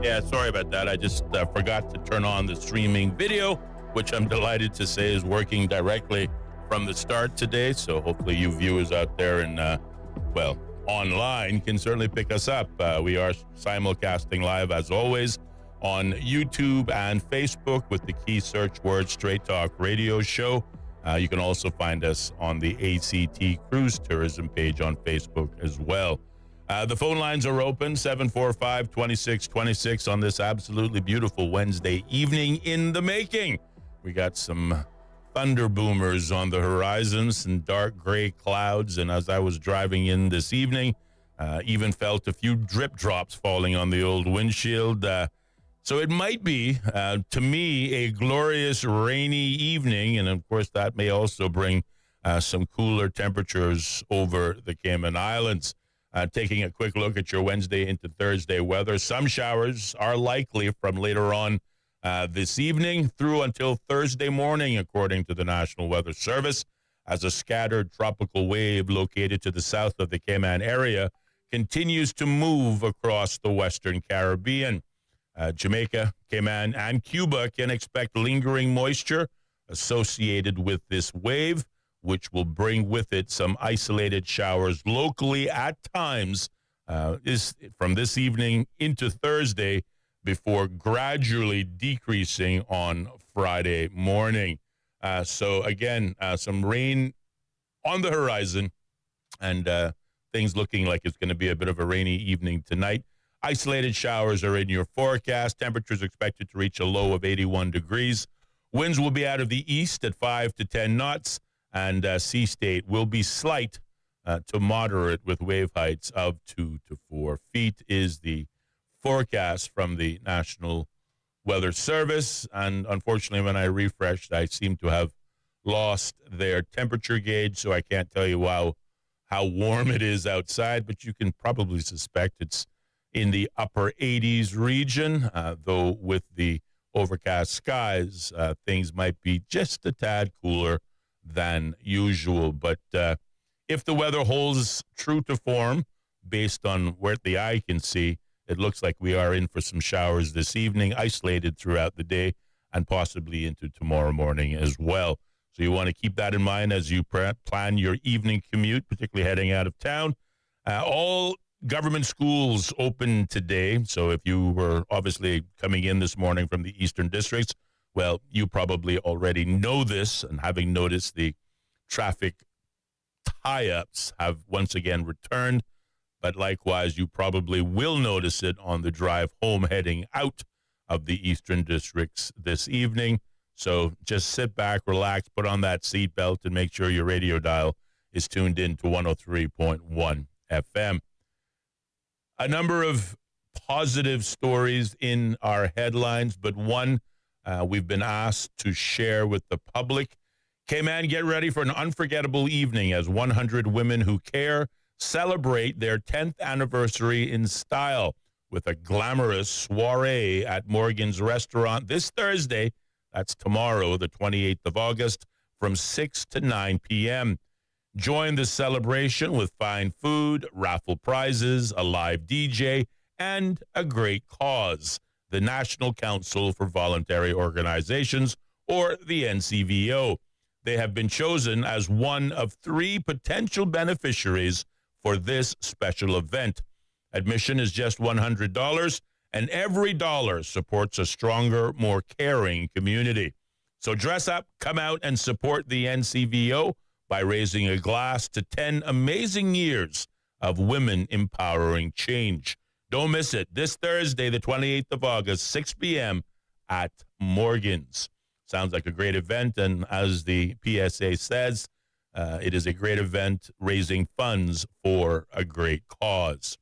Yeah, sorry about that. I just forgot to turn on the streaming video, which I'm delighted to say is working directly from the start today. So hopefully you viewers out there and, online can certainly pick us up. We are simulcasting live, as always, on YouTube and Facebook with the key search word Straight Talk Radio Show. You can also find us on the ACT Cruise Tourism page on Facebook as well. The phone lines are open, 745-2626 on this absolutely beautiful Wednesday evening in the making. We got some thunder boomers on the horizon, some dark gray clouds, and as I was driving in this evening, even felt a few drip drops falling on the old windshield. So it might be, to me, a glorious rainy evening, and of course that may also bring some cooler temperatures over the Cayman Islands. Taking a quick look at your Wednesday into Thursday weather, some showers are likely from later on this evening through until Thursday morning, according to the National Weather Service, as a scattered tropical wave located to the south of the Cayman area continues to move across the Western Caribbean. Jamaica, Cayman, and Cuba can expect lingering moisture associated with this wave, which will bring with it some isolated showers locally at times is from this evening into Thursday before gradually decreasing on Friday morning. So again, some rain on the horizon and things looking like it's going to be a bit of a rainy evening tonight. Isolated showers are in your forecast. Temperatures expected to reach a low of 81 degrees. Winds will be out of the east at 5 to 10 knots, and sea state will be slight to moderate with wave heights of 2 to 4 feet is the forecast from the National Weather Service. And unfortunately, when I refreshed, I seem to have lost their temperature gauge, so I can't tell you how warm it is outside, but you can probably suspect it's in the upper 80s region, though with the overcast skies, things might be just a tad cooler than usual. But if the weather holds true to form, based on where the eye can see, it looks like we are in for some showers this evening, isolated throughout the day, and possibly into tomorrow morning as well. So you want to keep that in mind as you plan your evening commute, particularly heading out of town. All government schools open today, so if you were obviously coming in this morning from the eastern districts, well, you probably already know this, and having noticed the traffic tie-ups have once again returned, but likewise, you probably will notice it on the drive home heading out of the eastern districts this evening. So just sit back, relax, put on that seatbelt, and make sure your radio dial is tuned in to 103.1 FM. A number of positive stories in our headlines, but one we've been asked to share with the public. Cayman, get ready for an unforgettable evening as 100 women who care celebrate their 10th anniversary in style with a glamorous soiree at Morgan's Restaurant this Thursday. That's tomorrow, the 28th of August, from 6 to 9 p.m. Join the celebration with fine food, raffle prizes, a live DJ, and a great cause. The National Council for Voluntary Organizations, or the NCVO. They have been chosen as one of 3 potential beneficiaries for this special event. Admission is just $100, and every dollar supports a stronger, more caring community. So dress up, come out, and support the NCVO by raising a glass to 10 amazing years of women empowering change. Don't miss it. This Thursday, the 28th of August, 6 p.m. at Morgan's. Sounds like a great event, and as the PSA says, it is a great event raising funds for a great cause.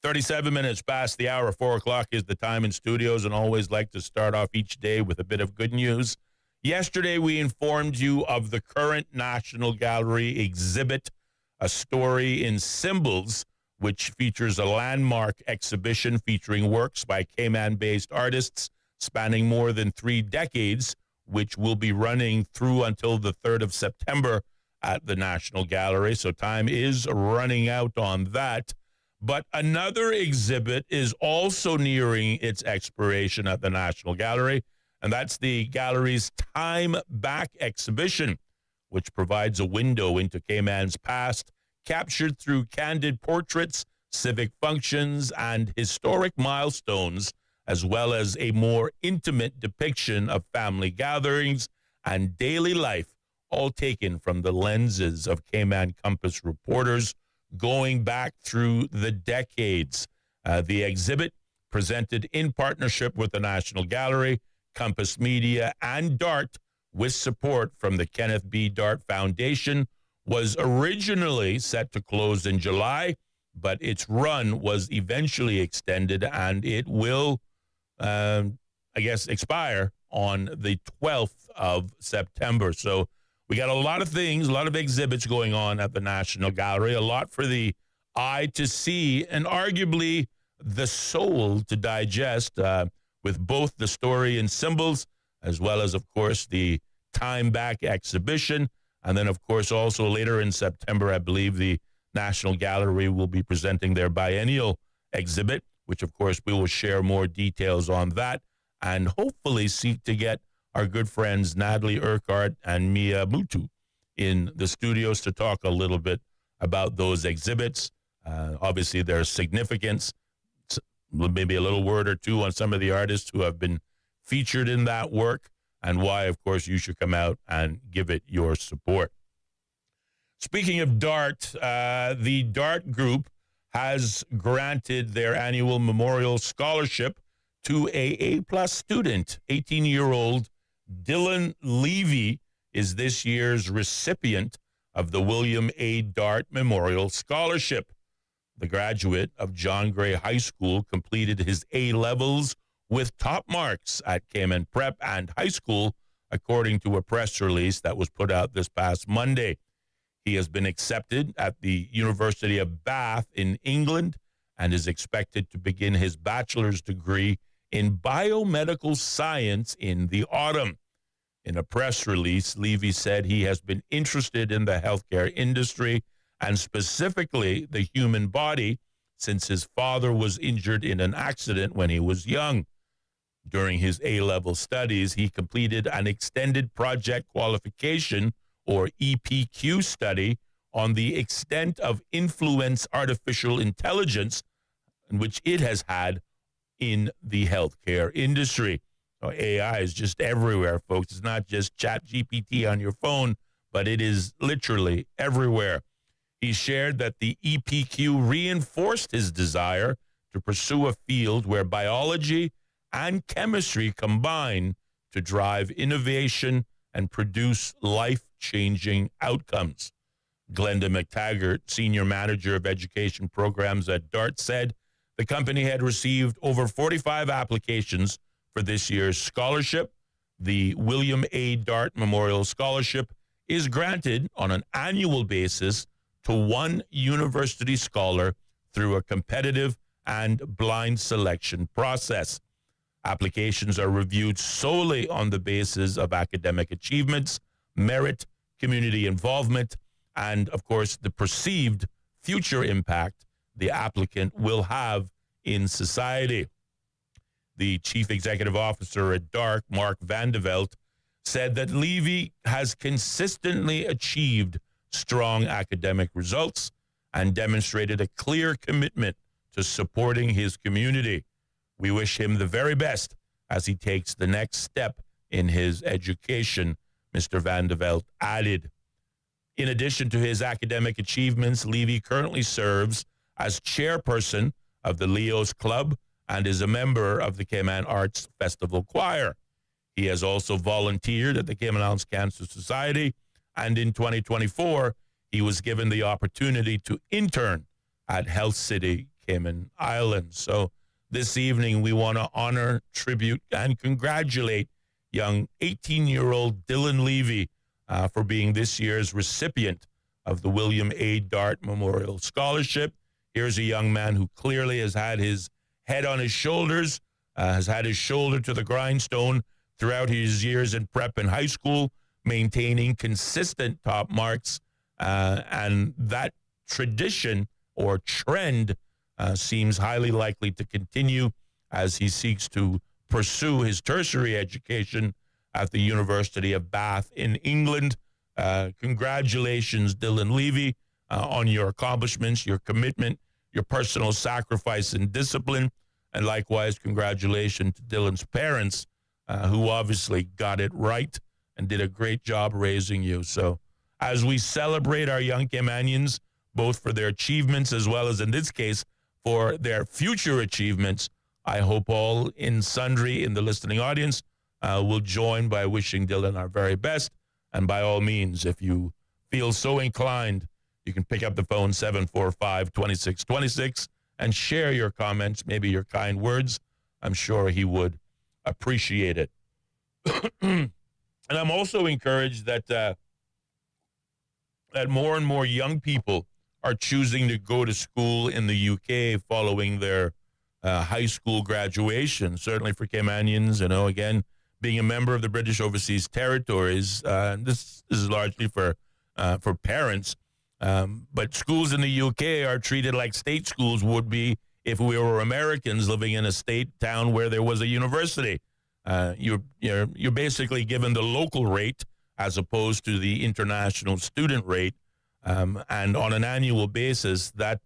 37 minutes past the hour, 4 o'clock is the time in studios, and always like to start off each day with a bit of good news. Yesterday, we informed you of the current National Gallery exhibit, A Story in Symbols, which features a landmark exhibition featuring works by Cayman-based artists spanning more than 3 decades, which will be running through until the 3rd of September at the National Gallery. So time is running out on that. But another exhibit is also nearing its expiration at the National Gallery, and that's the gallery's Time Back exhibition, which provides a window into Cayman's past, captured through candid portraits, civic functions, and historic milestones, as well as a more intimate depiction of family gatherings and daily life, all taken from the lenses of Cayman Compass reporters going back through the decades. The exhibit, presented in partnership with the National Gallery, Compass Media, and DART, with support from the Kenneth B. Dart Foundation, was originally set to close in July, but its run was eventually extended, and it will, expire on the 12th of September. So we got a lot of things, a lot of exhibits going on at the National Gallery, a lot for the eye to see, and arguably the soul to digest, with both the story and symbols, as well as, of course, the Time Back exhibition. And then, of course, also later in September, I believe the National Gallery will be presenting their biennial exhibit, which, of course, we will share more details on that and hopefully seek to get our good friends Natalie Urquhart and Mia Mutu in the studios to talk a little bit about those exhibits. Obviously, their significance, maybe a little word or two on some of the artists who have been featured in that work, and why, of course, you should come out and give it your support. Speaking of DART, the DART group has granted their annual memorial scholarship to a A-plus student. 18-year-old Dylan Levy is this year's recipient of the William A. Dart Memorial Scholarship. The graduate of John Gray High School completed his A-levels with top marks at Cayman Prep and High School, according to a press release that was put out this past Monday. He has been accepted at the University of Bath in England and is expected to begin his bachelor's degree in biomedical science in the autumn. In a press release, Levy said he has been interested in the healthcare industry and specifically the human body since his father was injured in an accident when he was young. During his A-level studies, he completed an extended project qualification, or EPQ, study on the extent of influence artificial intelligence, which it has had in the healthcare industry. So AI is just everywhere, folks. It's not just ChatGPT on your phone, but it is literally everywhere. He shared that the EPQ reinforced his desire to pursue a field where biology and chemistry combine to drive innovation and produce life-changing outcomes. Glenda McTaggart, Senior Manager of Education Programs at DART, said the company had received over 45 applications for this year's scholarship. The William A. Dart Memorial Scholarship is granted on an annual basis to one university scholar through a competitive and blind selection process. Applications are reviewed solely on the basis of academic achievements, merit, community involvement, and, of course, the perceived future impact the applicant will have in society. The chief executive officer at DART, Mark Vandeveld, said that Levy has consistently achieved strong academic results and demonstrated a clear commitment to supporting his community. We wish him the very best as he takes the next step in his education, Mr. Vandeveld added. In addition to his academic achievements, Levy currently serves as chairperson of the Leo's Club and is a member of the Cayman Arts Festival Choir. He has also volunteered at the Cayman Islands Cancer Society, and in 2024, he was given the opportunity to intern at Health City, Cayman Islands. So this evening, we want to honor, tribute, and congratulate young 18-year-old Dylan Levy for being this year's recipient of the William A. Dart Memorial Scholarship. Here's a young man who clearly has had his head on his shoulders, has had his shoulder to the grindstone throughout his years in prep and high school, maintaining consistent top marks. And that tradition or trend seems highly likely to continue as he seeks to pursue his tertiary education at the University of Bath in England. Congratulations, Dylan Levy, on your accomplishments, your commitment, your personal sacrifice and discipline. And likewise, congratulations to Dylan's parents, who obviously got it right and did a great job raising you. So as we celebrate our young Caymanians, both for their achievements as well as, in this case, for their future achievements, I hope all in sundry in the listening audience will join by wishing Dylan our very best. And by all means, if you feel so inclined, you can pick up the phone 745-2626 and share your comments, maybe your kind words. I'm sure he would appreciate it. And I'm also encouraged that that more and more young people are choosing to go to school in the UK following their high school graduation. Certainly for Caymanians, again, being a member of the British Overseas Territories, this is largely for parents. But schools in the UK are treated like state schools would be if we were Americans living in a state town where there was a university. You're basically given the local rate as opposed to the international student rate, and on an annual basis, that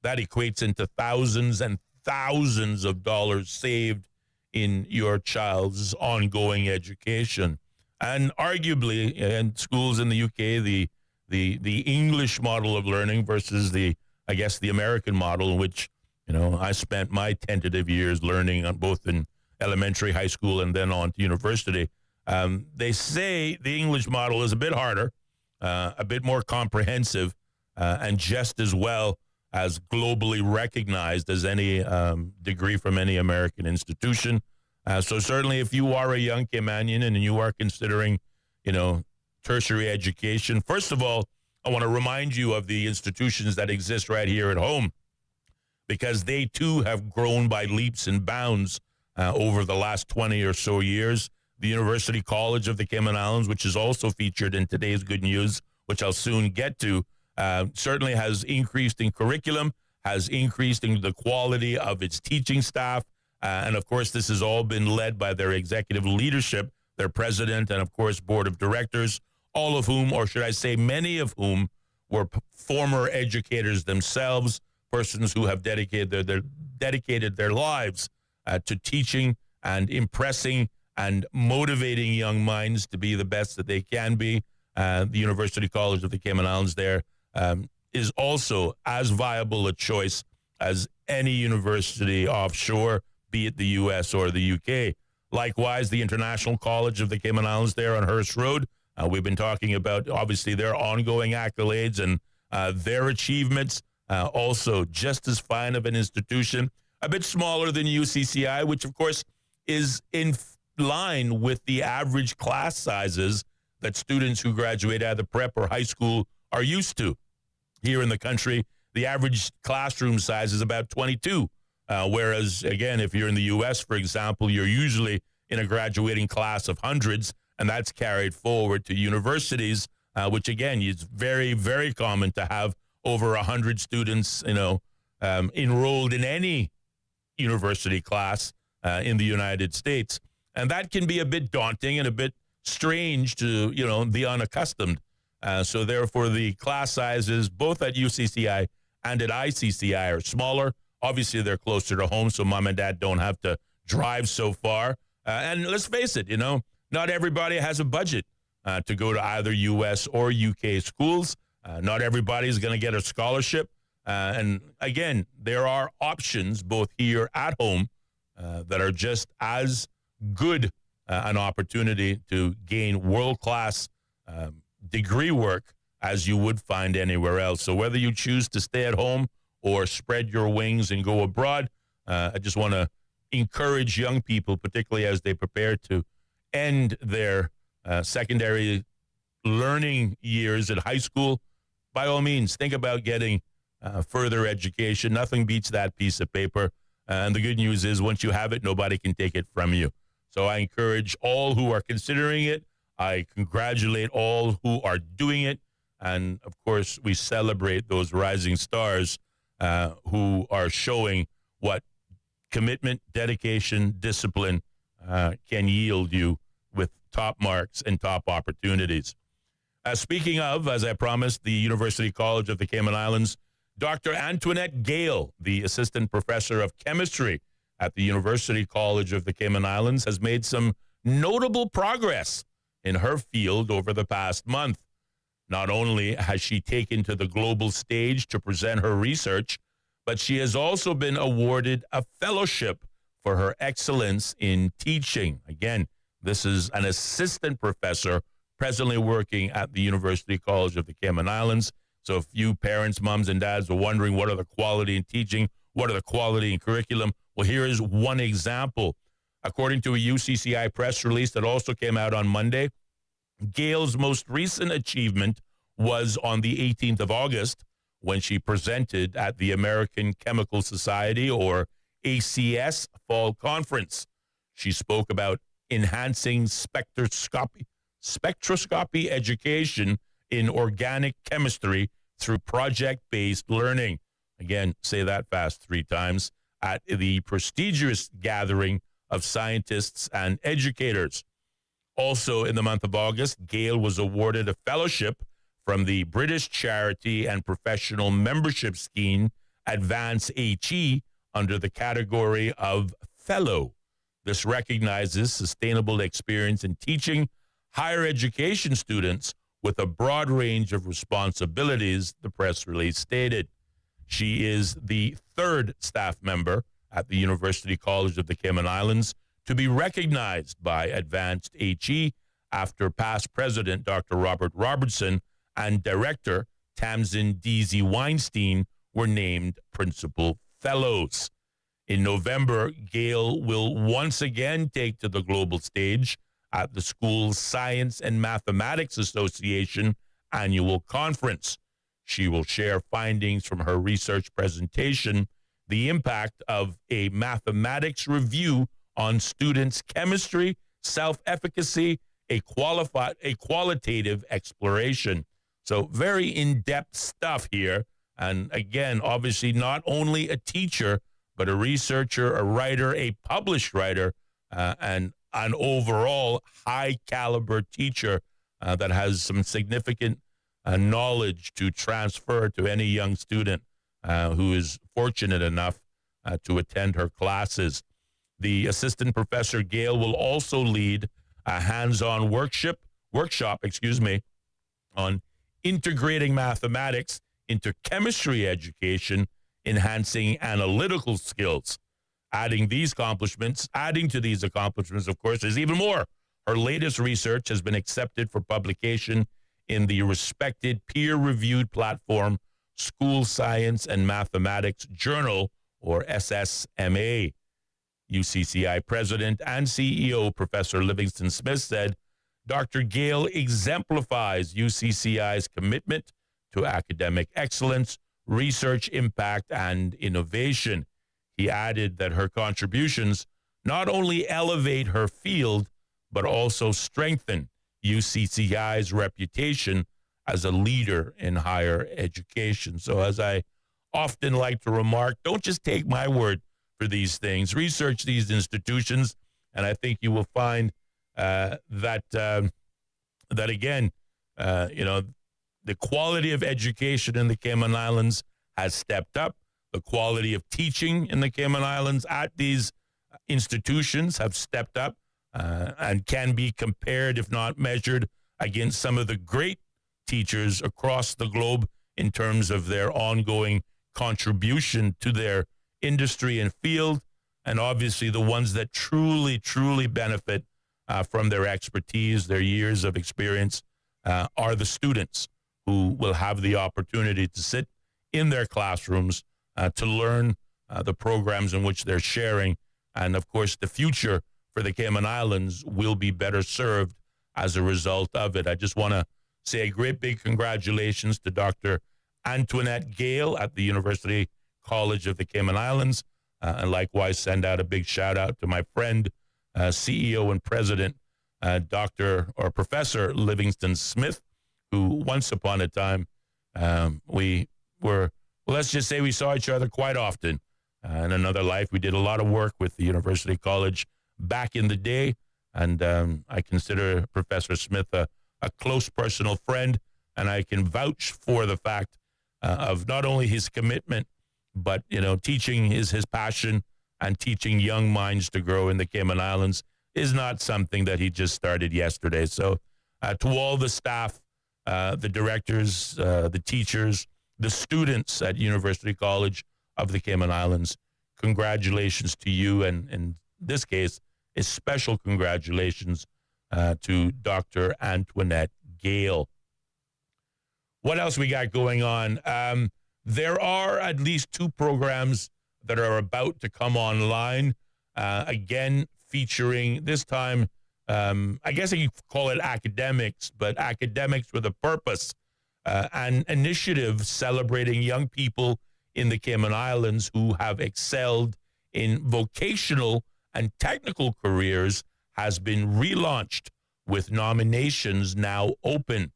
equates into thousands and thousands of dollars saved in your child's ongoing education. And arguably, in schools in the UK, the English model of learning versus the American model, in which, I spent my tentative years learning on both in elementary, high school, and then on to university. They say the English model is a bit harder, a bit more comprehensive, and just as well as globally recognized as any degree from any American institution. So certainly if you are a young Caymanian and you are considering, tertiary education, first of all, I want to remind you of the institutions that exist right here at home, because they too have grown by leaps and bounds over the last 20 or so years. The University College of the Cayman Islands, which is also featured in today's good news, which I'll soon get to, certainly has increased in curriculum, has increased in the quality of its teaching staff. And of course, this has all been led by their executive leadership, their president, and of course, board of directors, all of whom, or should I say many of whom, were former educators themselves, persons who have dedicated their lives to teaching and impressing and motivating young minds to be the best that they can be. The University College of the Cayman Islands there is also as viable a choice as any university offshore, be it the U.S. or the U.K. Likewise, the International College of the Cayman Islands there on Hurst Road. We've been talking about, obviously, their ongoing accolades and their achievements. Also, just as fine of an institution, a bit smaller than UCCI, which, of course, is in line with the average class sizes that students who graduate either prep or high school are used to. Here in the country, the average classroom size is about 22, whereas, again, if you're in the U.S., for example, you're usually in a graduating class of hundreds, and that's carried forward to universities, which, again, is very, very common to have over 100 students, enrolled in any university class in the United States. And that can be a bit daunting and a bit strange to, the unaccustomed. So therefore, the class sizes, both at UCCI and at ICCI, are smaller. Obviously, they're closer to home, so mom and dad don't have to drive so far. And let's face it, not everybody has a budget to go to either U.S. or U.K. schools. Not everybody is going to get a scholarship. And again, there are options both here at home that are just as good an opportunity to gain world-class degree work as you would find anywhere else. So whether you choose to stay at home or spread your wings and go abroad, I just want to encourage young people, particularly as they prepare to end their secondary learning years at high school, by all means, think about getting further education. Nothing beats that piece of paper. And the good news is once you have it, nobody can take it from you. So I encourage all who are considering it. I congratulate all who are doing it. And, of course, we celebrate those rising stars who are showing what commitment, dedication, discipline can yield you with top marks and top opportunities. Speaking of, as I promised, the University College of the Cayman Islands, Dr. Antoinette Gale, the assistant professor of chemistry at the University College of the Cayman Islands, has made some notable progress in her field over the past month. Not only has she taken to the global stage to present her research, but she has also been awarded a fellowship for her excellence in teaching. Again, this is an assistant professor presently working at the University College of the Cayman Islands. So if you parents, moms, and dads are wondering what are the quality in teaching, what are the quality in curriculum, well, here is one example. According to a UCCI press release that also came out on Monday, Gale's most recent achievement was on the 18th of August when she presented at the American Chemical Society, or ACS, Fall Conference. She spoke about enhancing spectroscopy education in organic chemistry through project-based learning. Again, say that fast 3 times, at the prestigious gathering of scientists and educators. Also in the month of August, Gale was awarded a fellowship from the British Charity and Professional Membership Scheme, Advance HE, under the category of Fellow. This recognizes sustainable experience in teaching higher education students with a broad range of responsibilities, the press release stated. She is the 3rd staff member at the University College of the Cayman Islands to be recognized by Advanced HE after past president Dr. Robert Robertson and director Tamsin Deasy Weinstein were named principal fellows. In November, Gale will once again take to the global stage at the school's Science and Mathematics Association annual conference. She will share findings from her research presentation, the impact of a mathematics review on students' chemistry, self-efficacy, a qualitative exploration. So very in-depth stuff here. And again, obviously not only a teacher, but a researcher, a writer, a published writer, and an overall high-caliber teacher that has some significant knowledge to transfer to any young student who is fortunate enough to attend her classes. The assistant professor Gale will also lead a hands-on workshop, on integrating mathematics into chemistry education, enhancing analytical skills. Adding to these accomplishments, of course, is even more. Her latest research has been accepted for publication in the respected peer-reviewed platform School Science and Mathematics Journal, or SSMA. UCCI President and CEO Professor Livingston Smith said, Dr. Gale exemplifies UCCI's commitment to academic excellence, research impact, and innovation. He added that her contributions not only elevate her field, but also strengthen UCCI's reputation as a leader in higher education. So as I often like to remark, don't just take my word for these things. Research these institutions, and I think you will find that again, the quality of education in the Cayman Islands has stepped up. The quality of teaching in the Cayman Islands at these institutions have stepped up and can be compared, if not measured, against some of the great teachers across the globe in terms of their ongoing contribution to their industry and field, and obviously the ones that truly, truly benefit from their expertise, their years of experience, are the students who will have the opportunity to sit in their classrooms to learn the programs in which they're sharing. And of course, the future for the Cayman Islands will be better served as a result of it. I just want to say a great big congratulations to Dr. Antoinette Gale at the University College of the Cayman Islands, and likewise send out a big shout out to my friend, CEO and President, Dr. or Professor Livingston Smith, who once upon a time we were well, let's just say we saw each other quite often. In another life, we did a lot of work with the University College back in the day, and I consider Professor Smith a close personal friend, and I can vouch for the fact of not only his commitment, but, teaching is his passion, and teaching young minds to grow in the Cayman Islands is not something that he just started yesterday. So to all the staff, the directors, the teachers, the students at University College of the Cayman Islands, congratulations to you, and in this case, a special congratulations to Dr. Antoinette Gale. What else we got going on? There are at least 2 programs that are about to come online, again, featuring this time, I guess you could call it academics, but academics with a purpose, an initiative celebrating young people in the Cayman Islands who have excelled in vocational and technical careers has been relaunched with nominations now open.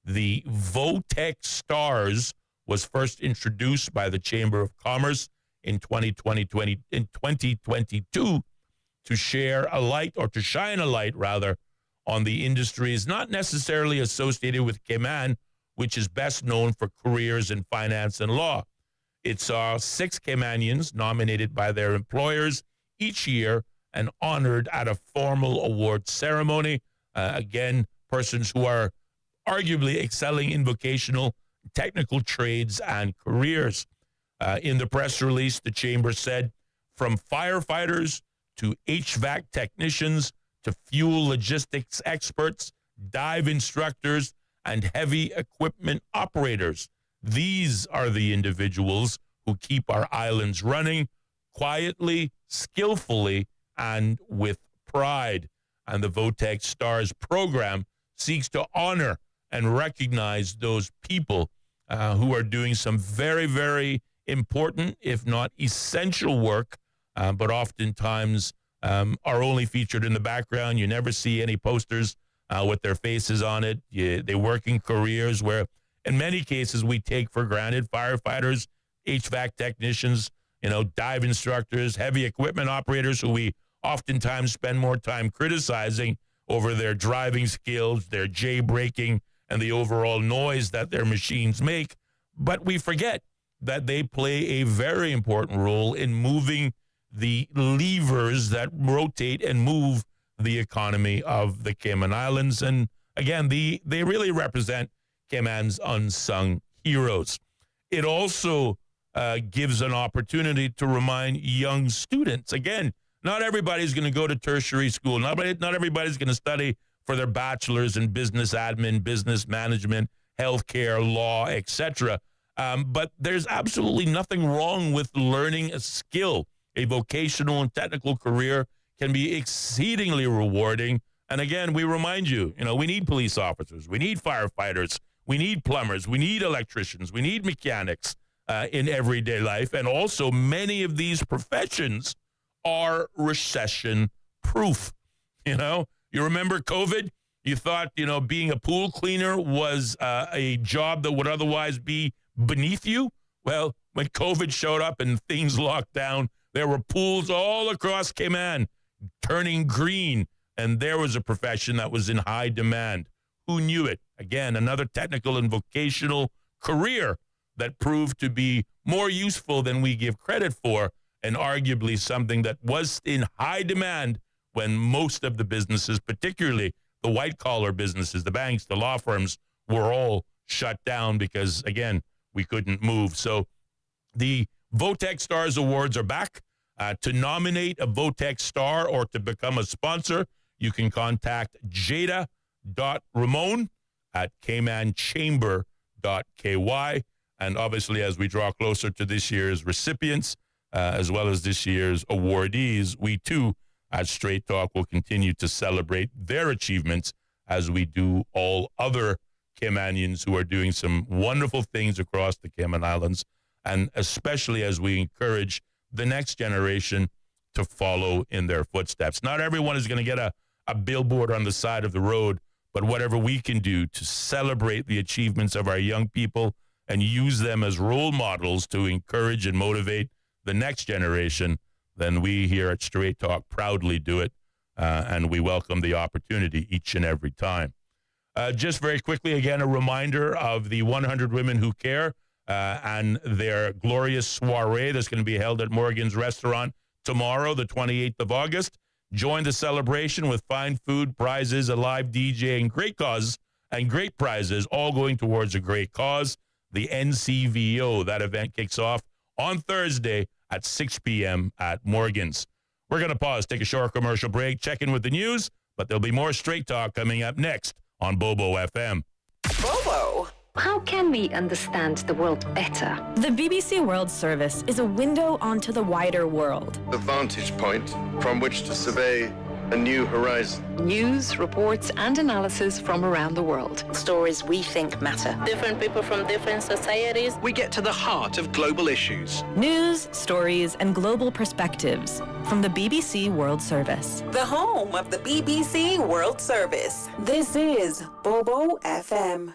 The VOTEC Stars was first introduced by the Chamber of Commerce in 2022 to share a light, or to shine a light rather, on the industries not necessarily associated with Cayman, which is best known for careers in finance and law. It saw 6 Caymanians nominated by their employers each year and honored at a formal award ceremony. Again, persons who are arguably excelling in vocational, technical trades and careers. In the press release, the Chamber said, from firefighters to HVAC technicians to fuel logistics experts, dive instructors, and heavy equipment operators, these are the individuals who keep our islands running quietly, skillfully, and with pride. And the VOTEC Stars program seeks to honor and recognize those people who are doing some very, very important, if not essential work, but oftentimes are only featured in the background. You never see any posters with their faces on it. They work in careers where, in many cases, we take for granted. Firefighters, HVAC technicians, dive instructors, heavy equipment operators who we oftentimes spend more time criticizing over their driving skills, their J-braking, and the overall noise that their machines make. But we forget that they play a very important role in moving the levers that rotate and move the economy of the Cayman Islands. And again, they really represent Cayman's unsung heroes. It also gives an opportunity to remind young students. Again, not everybody's going to go to tertiary school. Not everybody's going to study for their bachelor's in business admin, business management, healthcare, law, etc. But there's absolutely nothing wrong with learning a skill. A vocational and technical career can be exceedingly rewarding. And again, we remind you, we need police officers, we need firefighters, we need plumbers, we need electricians, we need mechanics in everyday life. And also, many of these professions are recession proof. You remember COVID? You thought, being a pool cleaner was a job that would otherwise be beneath you. Well, when COVID showed up and things locked down, there were pools all across Cayman turning green, and there was a profession that was in high demand. Who knew it? Again, another technical and vocational career that proved to be more useful than we give credit for, and arguably something that was in high demand when most of the businesses, particularly the white-collar businesses, the banks, the law firms, were all shut down because, again, we couldn't move. So the VOTEC Stars Awards are back. To nominate a VOTEC Star or to become a sponsor, you can contact jada.ramon at caymanchamber.ky. And obviously, as we draw closer to this year's recipients, as well as this year's awardees, we too, at Straight Talk, will continue to celebrate their achievements as we do all other Caymanians who are doing some wonderful things across the Cayman Islands, and especially as we encourage the next generation to follow in their footsteps. Not everyone is going to get a billboard on the side of the road, but whatever we can do to celebrate the achievements of our young people and use them as role models to encourage and motivate the next generation, then we here at Straight Talk proudly do it, and we welcome the opportunity each and every time. Just very quickly, again, a reminder of the 100 Women Who Care and their glorious soiree that's going to be held at Morgan's Restaurant tomorrow, the 28th of August. Join the celebration with fine food, prizes, a live DJ, and great causes and great prizes, all going towards a great cause. The NCVO, that event kicks off on Thursday at 6 p.m. at Morgan's. We're going to pause, take a short commercial break, check in with the news, but there'll be more Straight Talk coming up next on Bobo FM. Bobo. How can we understand the world better? The BBC World Service is a window onto the wider world. The vantage point from which to survey a new horizon. News, reports, and analysis from around the world. Stories we think matter. Different people from different societies. We get to the heart of global issues. News, stories, and global perspectives from the BBC World Service. The home of the BBC World Service. This is Bobo FM.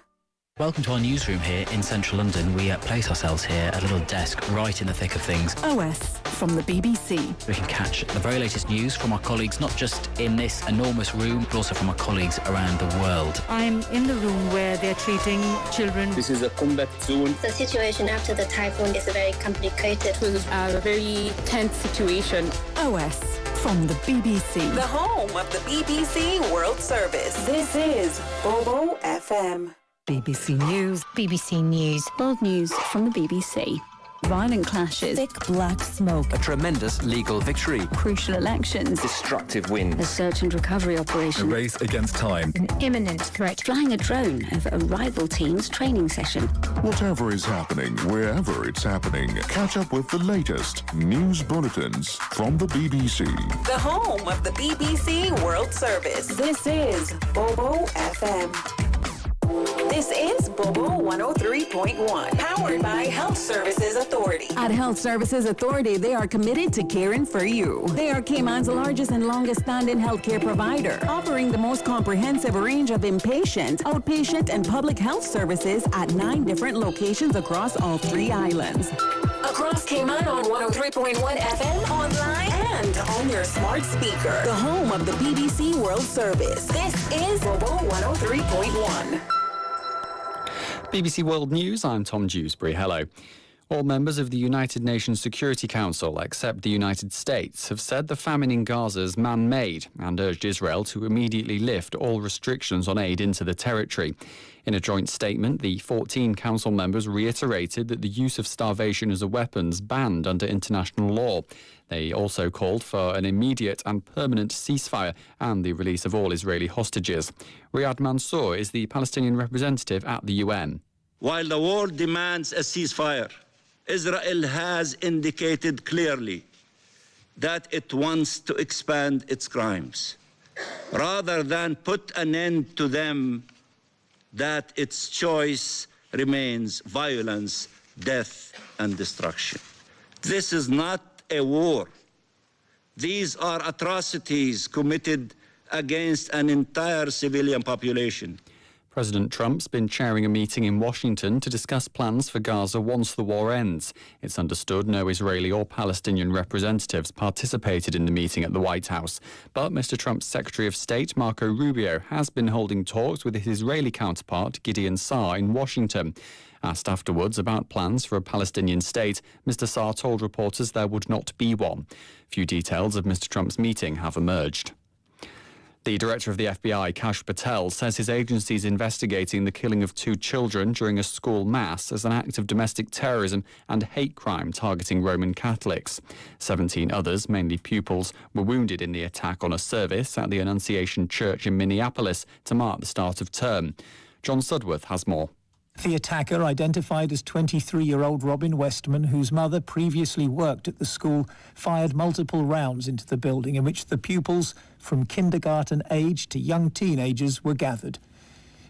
Welcome to our newsroom here in central London. We place ourselves here at a little desk right in the thick of things. OS from the BBC. We can catch the very latest news from our colleagues, not just in this enormous room, but also from our colleagues around the world. I'm in the room where they're treating children. This is a combat zone. The situation after the typhoon is very complicated. It was a very tense situation. OS from the BBC. The home of the BBC World Service. This is Bobo FM. BBC News. BBC News. World news from the BBC. Violent clashes. Thick black smoke. A tremendous legal victory. Crucial elections. Destructive wind. A search and recovery operation. A race against time. An imminent threat. Flying a drone over a rival team's training session. Whatever is happening, wherever it's happening, catch up with the latest news bulletins from the BBC. The home of the BBC World Service. This is Bobo FM. This is Bobo 103.1, powered by Health Services Authority. At Health Services Authority, they are committed to caring for you. They are Cayman's largest and longest-standing healthcare provider, offering the most comprehensive range of inpatient, outpatient, and public health services at 9 different locations across all 3 islands. Across Cayman on 103.1 FM, online, and on your smart speaker. The home of the BBC World Service. This is Bobo 103.1. BBC World News, I'm Tom Dewsbury. Hello. All members of the United Nations Security Council, except the United States, have said the famine in Gaza is man-made and urged Israel to immediately lift all restrictions on aid into the territory. In a joint statement, the 14 council members reiterated that the use of starvation as a weapon is banned under international law. They also called for an immediate and permanent ceasefire and the release of all Israeli hostages. Riyad Mansour is the Palestinian representative at the UN. While the world demands a ceasefire, Israel has indicated clearly that it wants to expand its crimes. Rather than put an end to them, that its choice remains violence, death, and destruction. This is not a war. These are atrocities committed against an entire civilian population. President Trump's been chairing a meeting in Washington to discuss plans for Gaza once the war ends. It's understood no Israeli or Palestinian representatives participated in the meeting at the White House. But Mr. Trump's Secretary of State, Marco Rubio, has been holding talks with his Israeli counterpart, Gideon Saar, in Washington. Asked afterwards about plans for a Palestinian state, Mr. Saar told reporters there would not be one. Few details of Mr. Trump's meeting have emerged. The director of the FBI, Kash Patel, says his agency is investigating the killing of 2 children during a school mass as an act of domestic terrorism and hate crime targeting Roman Catholics. 17 others, mainly pupils, were wounded in the attack on a service at the Annunciation Church in Minneapolis to mark the start of term. John Sudworth has more. The attacker, identified as 23-year-old Robin Westman, whose mother previously worked at the school, fired multiple rounds into the building in which the pupils, from kindergarten age to young teenagers, were gathered.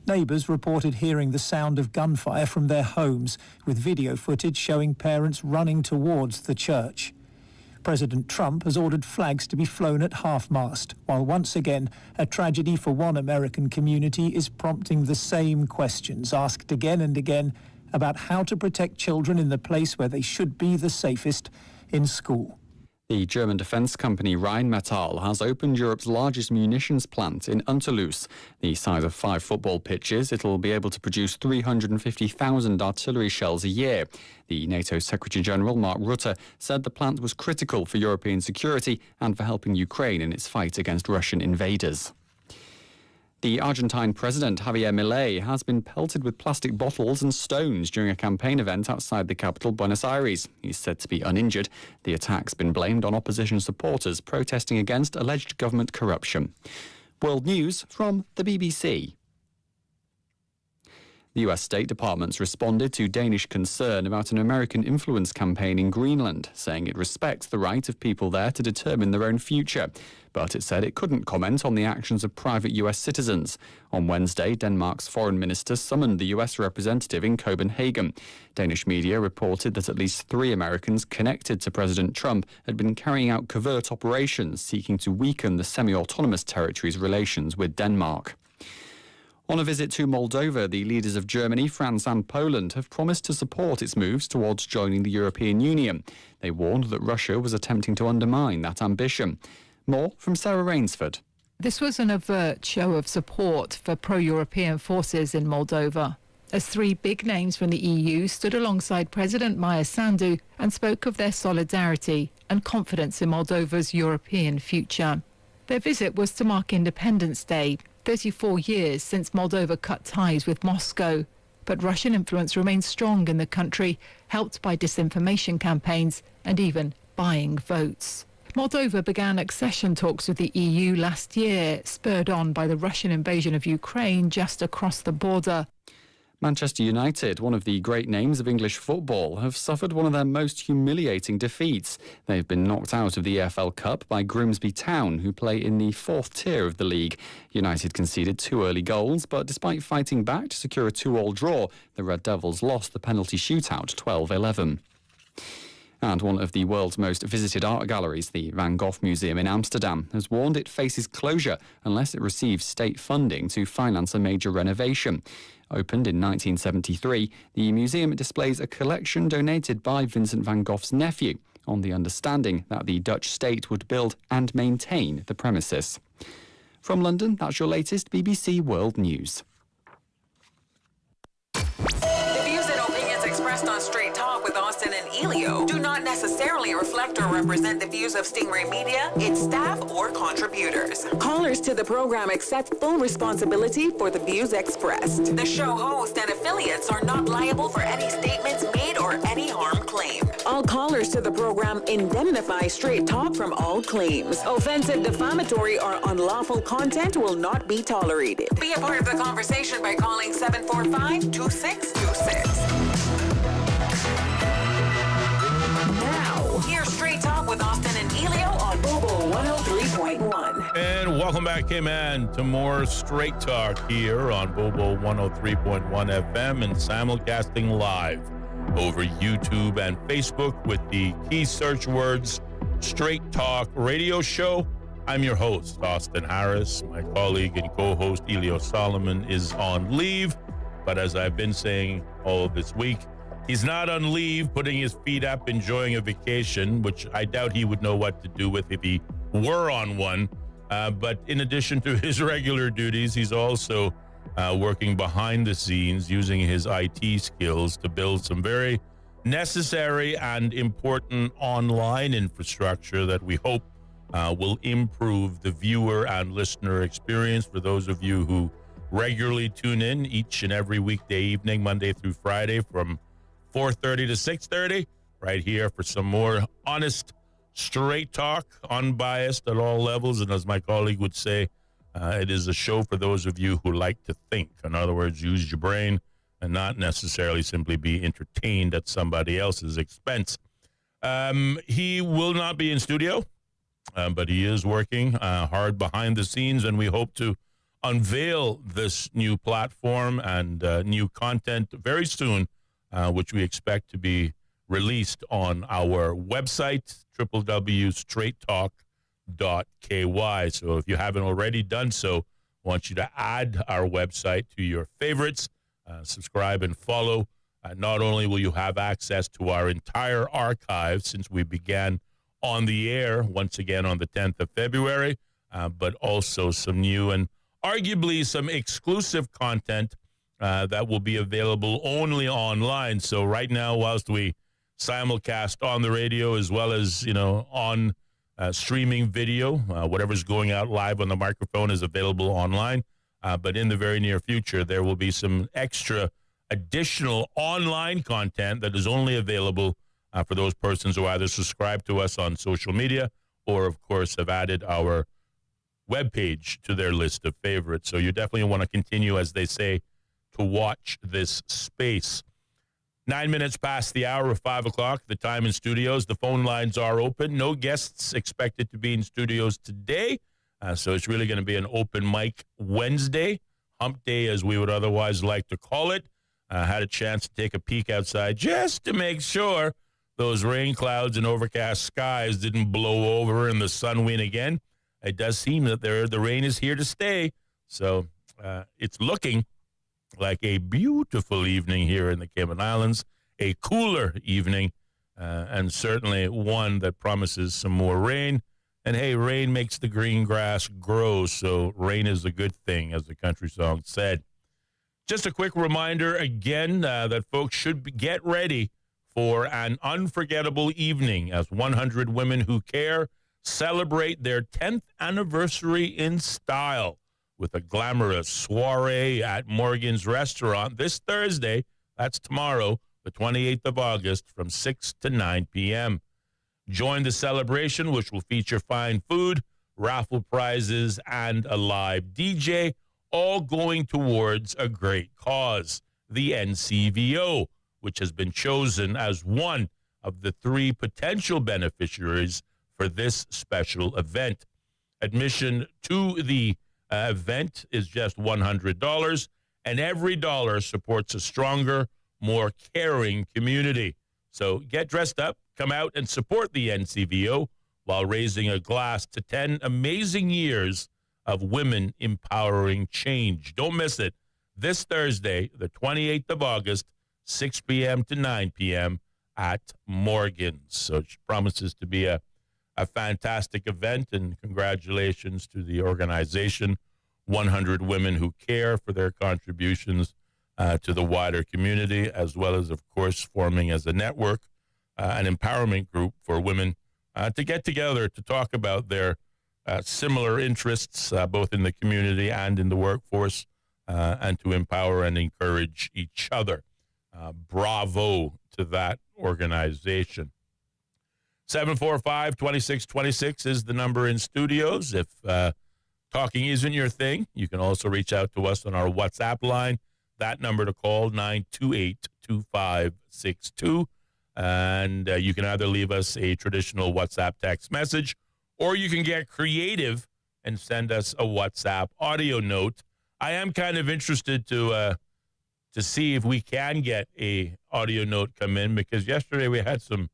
Neighbours reported hearing the sound of gunfire from their homes, with video footage showing parents running towards the church. President Trump has ordered flags to be flown at half-mast, while once again a tragedy for one American community is prompting the same questions asked again and again about how to protect children in the place where they should be the safest, in school. The German defence company Rheinmetall has opened Europe's largest munitions plant in Unterlüß. The size of 5 football pitches, it'll be able to produce 350,000 artillery shells a year. The NATO Secretary-General Mark Rutte said the plant was critical for European security and for helping Ukraine in its fight against Russian invaders. The Argentine president, Javier Milei, has been pelted with plastic bottles and stones during a campaign event outside the capital, Buenos Aires. He's said to be uninjured. The attack's been blamed on opposition supporters protesting against alleged government corruption. World news from the BBC. The US State Department's responded to Danish concern about an American influence campaign in Greenland, saying it respects the right of people there to determine their own future. But it said it couldn't comment on the actions of private US citizens. On Wednesday, Denmark's foreign minister summoned the US representative in Copenhagen. Danish media reported that at least 3 Americans connected to President Trump had been carrying out covert operations seeking to weaken the semi-autonomous territory's relations with Denmark. On a visit to Moldova, the leaders of Germany, France and Poland have promised to support its moves towards joining the European Union. They warned that Russia was attempting to undermine that ambition. More from Sarah Rainsford. This was an overt show of support for pro-European forces in Moldova, as 3 big names from the EU stood alongside President Maia Sandu and spoke of their solidarity and confidence in Moldova's European future. Their visit was to mark Independence Day, 34 years since Moldova cut ties with Moscow. But Russian influence remains strong in the country, helped by disinformation campaigns and even buying votes. Moldova began accession talks with the EU last year, spurred on by the Russian invasion of Ukraine just across the border. Manchester United, one of the great names of English football, have suffered one of their most humiliating defeats. They've been knocked out of the EFL Cup by Grimsby Town, who play in the 4th tier of the league. United conceded 2 early goals, but despite fighting back to secure a 2-2 draw, the Red Devils lost the penalty shootout 12-11. And one of the world's most visited art galleries, the Van Gogh Museum in Amsterdam, has warned it faces closure unless it receives state funding to finance a major renovation. Opened in 1973, the museum displays a collection donated by Vincent van Gogh's nephew, on the understanding that the Dutch state would build and maintain the premises. From London, that's your latest BBC World News. The views and opinions expressed on Straight Talk with Austin and Ellio do not necessarily reflect or represent the views of Stingray Media, its staff, or contributors. Callers to the program accept full responsibility for the views expressed. The show host and affiliates are not liable for any statements made or any harm claimed. All callers to the program indemnify Straight Talk from all claims. Offensive, defamatory, or unlawful content will not be tolerated. Be a part of the conversation by calling 745-2626. Now, here's Straight Talk with Austin and Ellio on Bobo 103.1. And welcome back, K-Man, to more Straight Talk here on Bobo 103.1 FM and simulcasting live over YouTube and Facebook with the key search words Straight Talk Radio Show. I'm your host, Austin Harris. My colleague and co-host, Ellio Solomon, is on leave. But as I've been saying all of this week, he's not on leave, putting his feet up, enjoying a vacation, which I doubt he would know what to do with if he were on one. But in addition to his regular duties, he's also working behind the scenes, using his IT skills to build some very necessary and important online infrastructure that we hope will improve the viewer and listener experience for those of you who regularly tune in each and every weekday evening, Monday through Friday from 4:30 to 6:30, right here for some more honest, straight talk, unbiased at all levels. And as my colleague would say, it is a show for those of you who like to think. In other words, use your brain and not necessarily simply be entertained at somebody else's expense. He will not be in studio, but he is working hard behind the scenes, and we hope to unveil this new platform and new content very soon, which we expect to be released on our website, www.straighttalk.ky. So if you haven't already done so, I want you to add our website to your favorites, subscribe and follow Not only will you have access to our entire archive since we began on the air once again on the 10th of February, but also some new and arguably some exclusive content that will be available only online. So right now, whilst we simulcast on the radio as well as, on streaming video, whatever's going out live on the microphone is available online. But in the very near future, there will be some extra additional online content that is only available for those persons who either subscribe to us on social media or, of course, have added our webpage to their list of favorites. So you definitely want to continue, as they say, to watch this space. 9 minutes past the hour of 5 o'clock, the time in studios. The phone lines are open. No guests expected to be in studios today. So it's really going to be an open mic Wednesday, hump day as we would otherwise like to call it. Had a chance to take a peek outside just to make sure those rain clouds and overcast skies didn't blow over and the sun win again. It does seem that the rain is here to stay. So it's looking like a beautiful evening here in the Cayman Islands, a cooler evening, and certainly one that promises some more rain. And hey, rain makes the green grass grow, so rain is a good thing, as the country song said. Just a quick reminder again that folks should get ready for an unforgettable evening as 100 Women Who Care celebrate their 10th anniversary in style with a glamorous soiree at Morgan's Restaurant this Thursday. That's tomorrow, the 28th of August, from 6 to 9 p.m. Join the celebration, which will feature fine food, raffle prizes, and a live DJ, all going towards a great cause, the NCVO, which has been chosen as one of the 3 potential beneficiaries for this special event. Admission to the event is just $100, and every dollar supports a stronger, more caring community. So get dressed up, come out and support the NCVO while raising a glass to 10 amazing years of women empowering change. Don't miss it. This Thursday, the 28th of August, 6 p.m. to 9 p.m. at Morgan's. So it promises to be a fantastic event, and congratulations to the organization, 100 Women Who Care, for their contributions to the wider community, as well as, of course, forming as a network, an empowerment group for women to get together to talk about their similar interests, both in the community and in the workforce, and to empower and encourage each other. Bravo to that organization. 745-2626 is the number in studios. If talking isn't your thing, you can also reach out to us on our WhatsApp line. That number to call, 928-2562. And you can either leave us a traditional WhatsApp text message, or you can get creative and send us a WhatsApp audio note. I am kind of interested to see if we can get a audio note come in, because yesterday we had some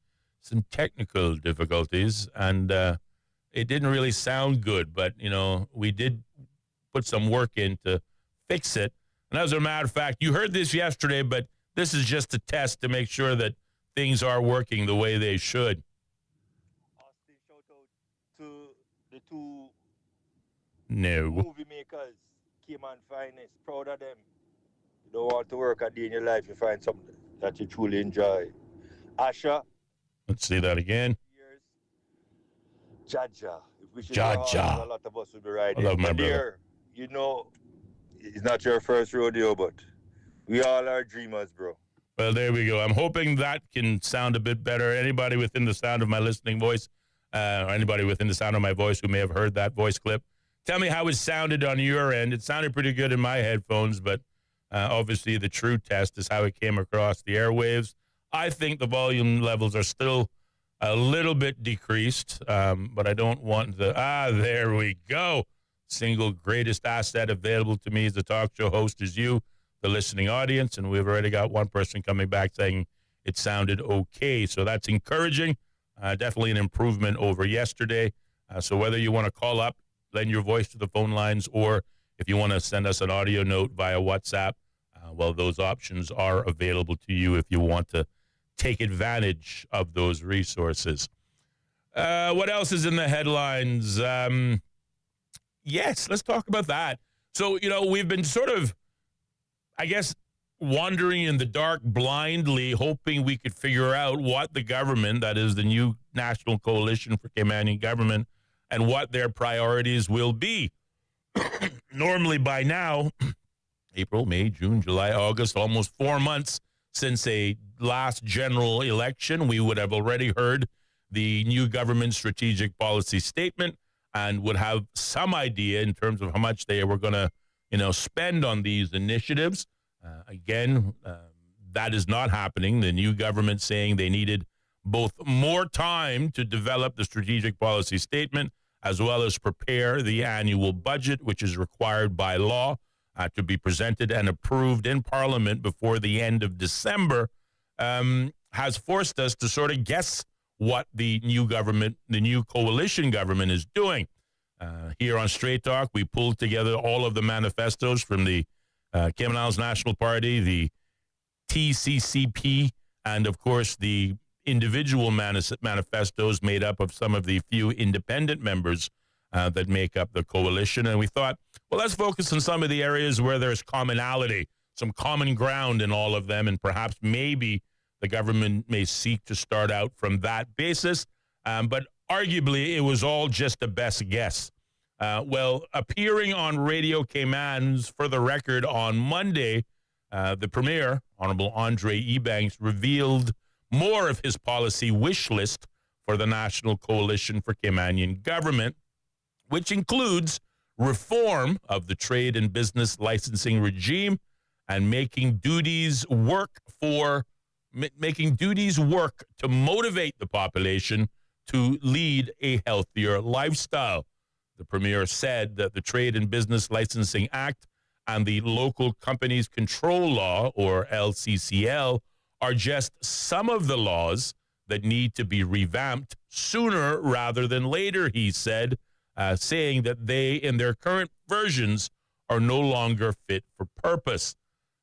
technical difficulties, and it didn't really sound good. But, we did put some work in to fix it. And as a matter of fact, you heard this yesterday, but this is just a test to make sure that things are working the way they should. Austin, shout out to the 2 movie makers, Cayman Finest. Proud of them. You don't want to work a day in your life, you find something that you truly enjoy. Asha. Let's see that again. Jaja. If we should Jaja. a lot of us would be riding. I love my brother. It's not your first rodeo, but we all are dreamers, bro. Well, there we go. I'm hoping that can sound a bit better. Anybody within the sound of my listening voice, or anybody within the sound of my voice who may have heard that voice clip, tell me how it sounded on your end. It sounded pretty good in my headphones, but obviously the true test is how it came across the airwaves. I think the volume levels are still a little bit decreased, but I don't want there we go. Single greatest asset available to me as a talk show host is you, the listening audience, and we've already got one person coming back saying it sounded okay. So that's encouraging, definitely an improvement over yesterday. So whether you want to call up, lend your voice to the phone lines, or if you want to send us an audio note via WhatsApp, Well, those options are available to you if you want to take advantage of those resources. What else is in the headlines? Yes, let's talk about that. So, we've been sort of, I guess, wandering in the dark blindly, hoping we could figure out what the government, that is the new National Coalition for Caymanian Government, and what their priorities will be. Normally by now, April, May, June, July, August, almost 4 months since a last general election, we would have already heard the new government strategic policy statement and would have some idea in terms of how much they were going to, spend on these initiatives. That is not happening. The new government saying they needed both more time to develop the strategic policy statement as well as prepare the annual budget, which is required by law to be presented and approved in Parliament before the end of December, has forced us to sort of guess what the new government, the new coalition government is doing. Here on Straight Talk, we pulled together all of the manifestos from the Cayman Islands National Party, the TCCP, and, of course, the individual manifestos made up of some of the few independent members that make up the coalition. And we thought, well, let's focus on some of the areas where there's commonality, some common ground in all of them, and perhaps maybe the government may seek to start out from that basis. But arguably, it was all just a best guess. Appearing on Radio Cayman's For the Record on Monday, the Premier, Honorable Andre Ebanks, revealed more of his policy wish list for the National Coalition for Caymanian Government, which includes reform of the trade and business licensing regime and making duties work to motivate the population to lead a healthier lifestyle. The Premier said that the Trade and Business Licensing Act and the Local Companies Control Law, or LCCL, are just some of the laws that need to be revamped sooner rather than later, he said, saying that they, in their current versions, are no longer fit for purpose.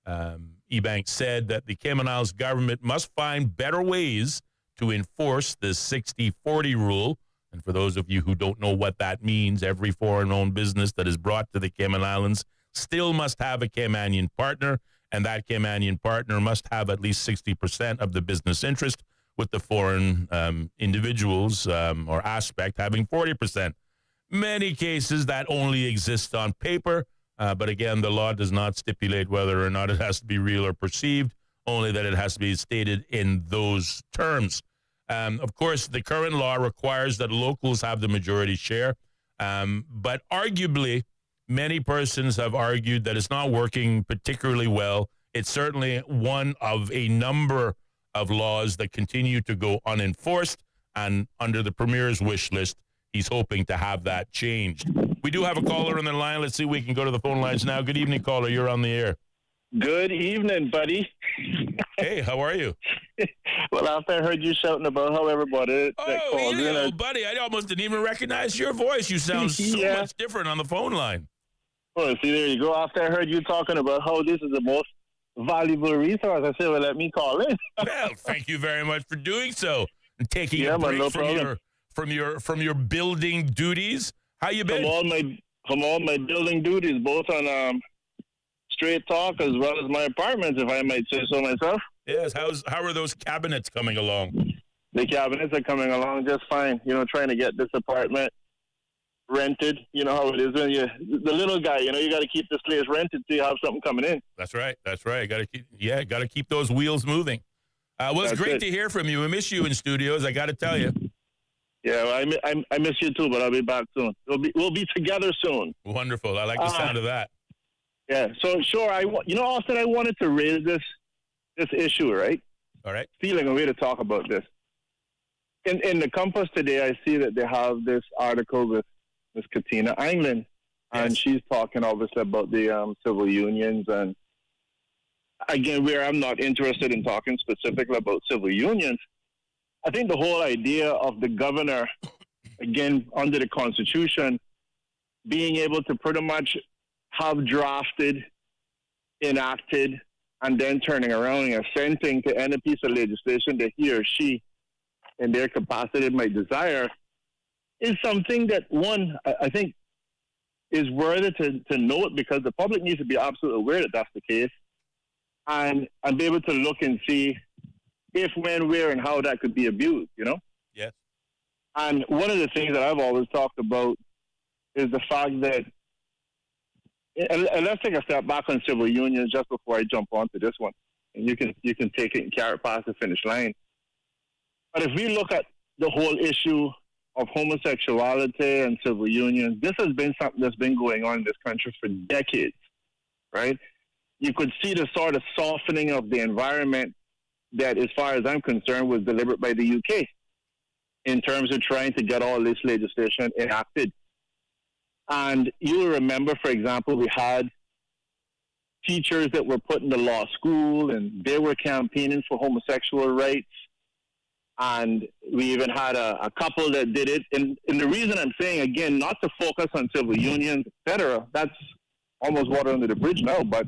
Ebanks said that the Cayman Islands government must find better ways to enforce the 60-40 rule. And for those of you who don't know what that means, every foreign-owned business that is brought to the Cayman Islands still must have a Caymanian partner, and that Caymanian partner must have at least 60% of the business interest, with the foreign individuals or aspect having 40%. Many cases that only exist on paper, but again, the law does not stipulate whether or not it has to be real or perceived, only that it has to be stated in those terms. Of course, the current law requires that locals have the majority share, but arguably, many persons have argued that it's not working particularly well. It's certainly one of a number of laws that continue to go unenforced, and under the Premier's wish list, he's hoping to have that changed. We do have a caller on the line. Let's see if we can go to the phone lines now. Good evening, caller. You're on the air. Good evening, buddy. Hey, how are you? Well, after I heard you shouting about how everybody that calls in, buddy, I almost didn't even recognize your voice. You sound so much different on the phone line. Well, see, there you go. After I heard you talking about how this is the most valuable resource, I said, well, let me call in. Well, thank you very much for doing so and taking a break from your building duties. How you been? From all my building duties, both on Straight Talk as well as my apartments, if I might say so myself. Yes. How are those cabinets coming along? The cabinets are coming along just fine. Trying to get this apartment rented. You know how it is when the little guy. You got to keep this place rented so you have something coming in. That's right. Got to keep those wheels moving. Well, it's great to hear from you. I miss you in studios. I got to tell you. Yeah, well, I miss you too, but I'll be back soon. We'll be together soon. Wonderful. I like the sound of that. Yeah. So sure, Austin, I wanted to raise this issue, right? All right. Feeling a way to talk about this. In the Compass today, I see that they have this article with Ms. Katina England, and she's talking obviously about the civil unions. And again, where I'm not interested in talking specifically about civil unions, I think the whole idea of the governor, again, under the Constitution, being able to pretty much have drafted, enacted, and then turning around and assenting to any piece of legislation that he or she, in their capacity, might desire, is something that, one, I think, is worthy to note, because the public needs to be absolutely aware that that's the case, and be able to look and see if, when, where, and how that could be abused, you know? Yes. And one of the things that I've always talked about is the fact that, and let's take a step back on civil unions just before I jump onto this one, and you can take it and carry it past the finish line. But if we look at the whole issue of homosexuality and civil unions, this has been something that's been going on in this country for decades, right? You could see the sort of softening of the environment that, as far as I'm concerned, was delivered by the UK in terms of trying to get all this legislation enacted. And you'll remember, for example, we had teachers that were put in the law school, and they were campaigning for homosexual rights. And we even had a couple that did it. And the reason I'm saying, again, not to focus on civil unions, et cetera, that's almost water under the bridge now, but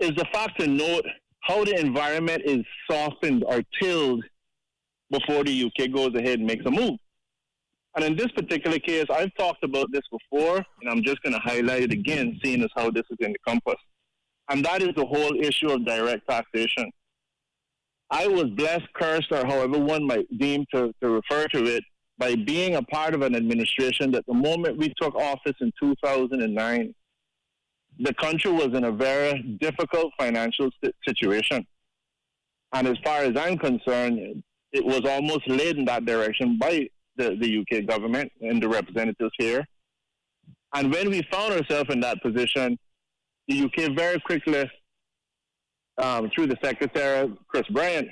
is the fact to note how the environment is softened or tilled before the UK goes ahead and makes a move. And in this particular case, I've talked about this before, and I'm just going to highlight it again, seeing as how this is in the compass. And that is the whole issue of direct taxation. I was blessed, cursed, or however one might deem to refer to it, by being a part of an administration that the moment we took office in 2009, the country was in a very difficult financial situation. And as far as I'm concerned, it was almost led in that direction by the UK government and the representatives here. And when we found ourselves in that position, the UK very quickly, through the Secretary, Chris Bryant,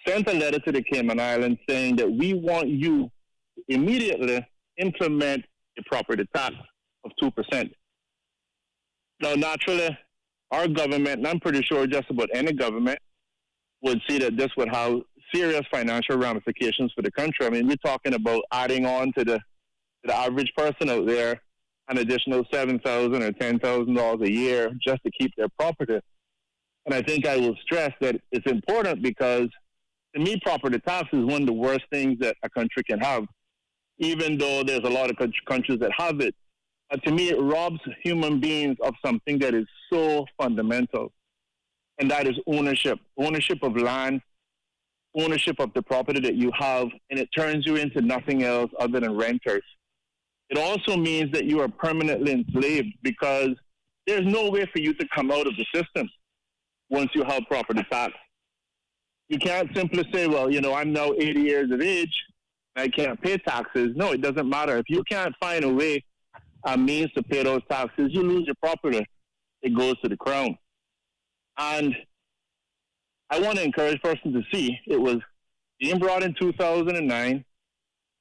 sent a letter to the Cayman Islands saying that we want you to immediately implement a property tax of 2%. Now, naturally, our government, and I'm pretty sure just about any government, would see that this would have serious financial ramifications for the country. I mean, we're talking about adding on to the average person out there an additional $7,000 or $10,000 a year just to keep their property. And I think I will stress that it's important because, to me, property tax is one of the worst things that a country can have, even though there's a lot of countries that have it. To me, it robs human beings of something that is so fundamental, and that is ownership of land, ownership of the property that you have, and it turns you into nothing else other than renters. It also means that you are permanently enslaved, because there's no way for you to come out of the system once you have property tax. You can't simply say, well, you know, I'm now 80 years of age, I can't pay taxes. No, it doesn't matter. If you can't find a way, a means to pay those taxes, you lose your property. It goes to the crown. And I want to encourage persons to see it was being brought in 2009.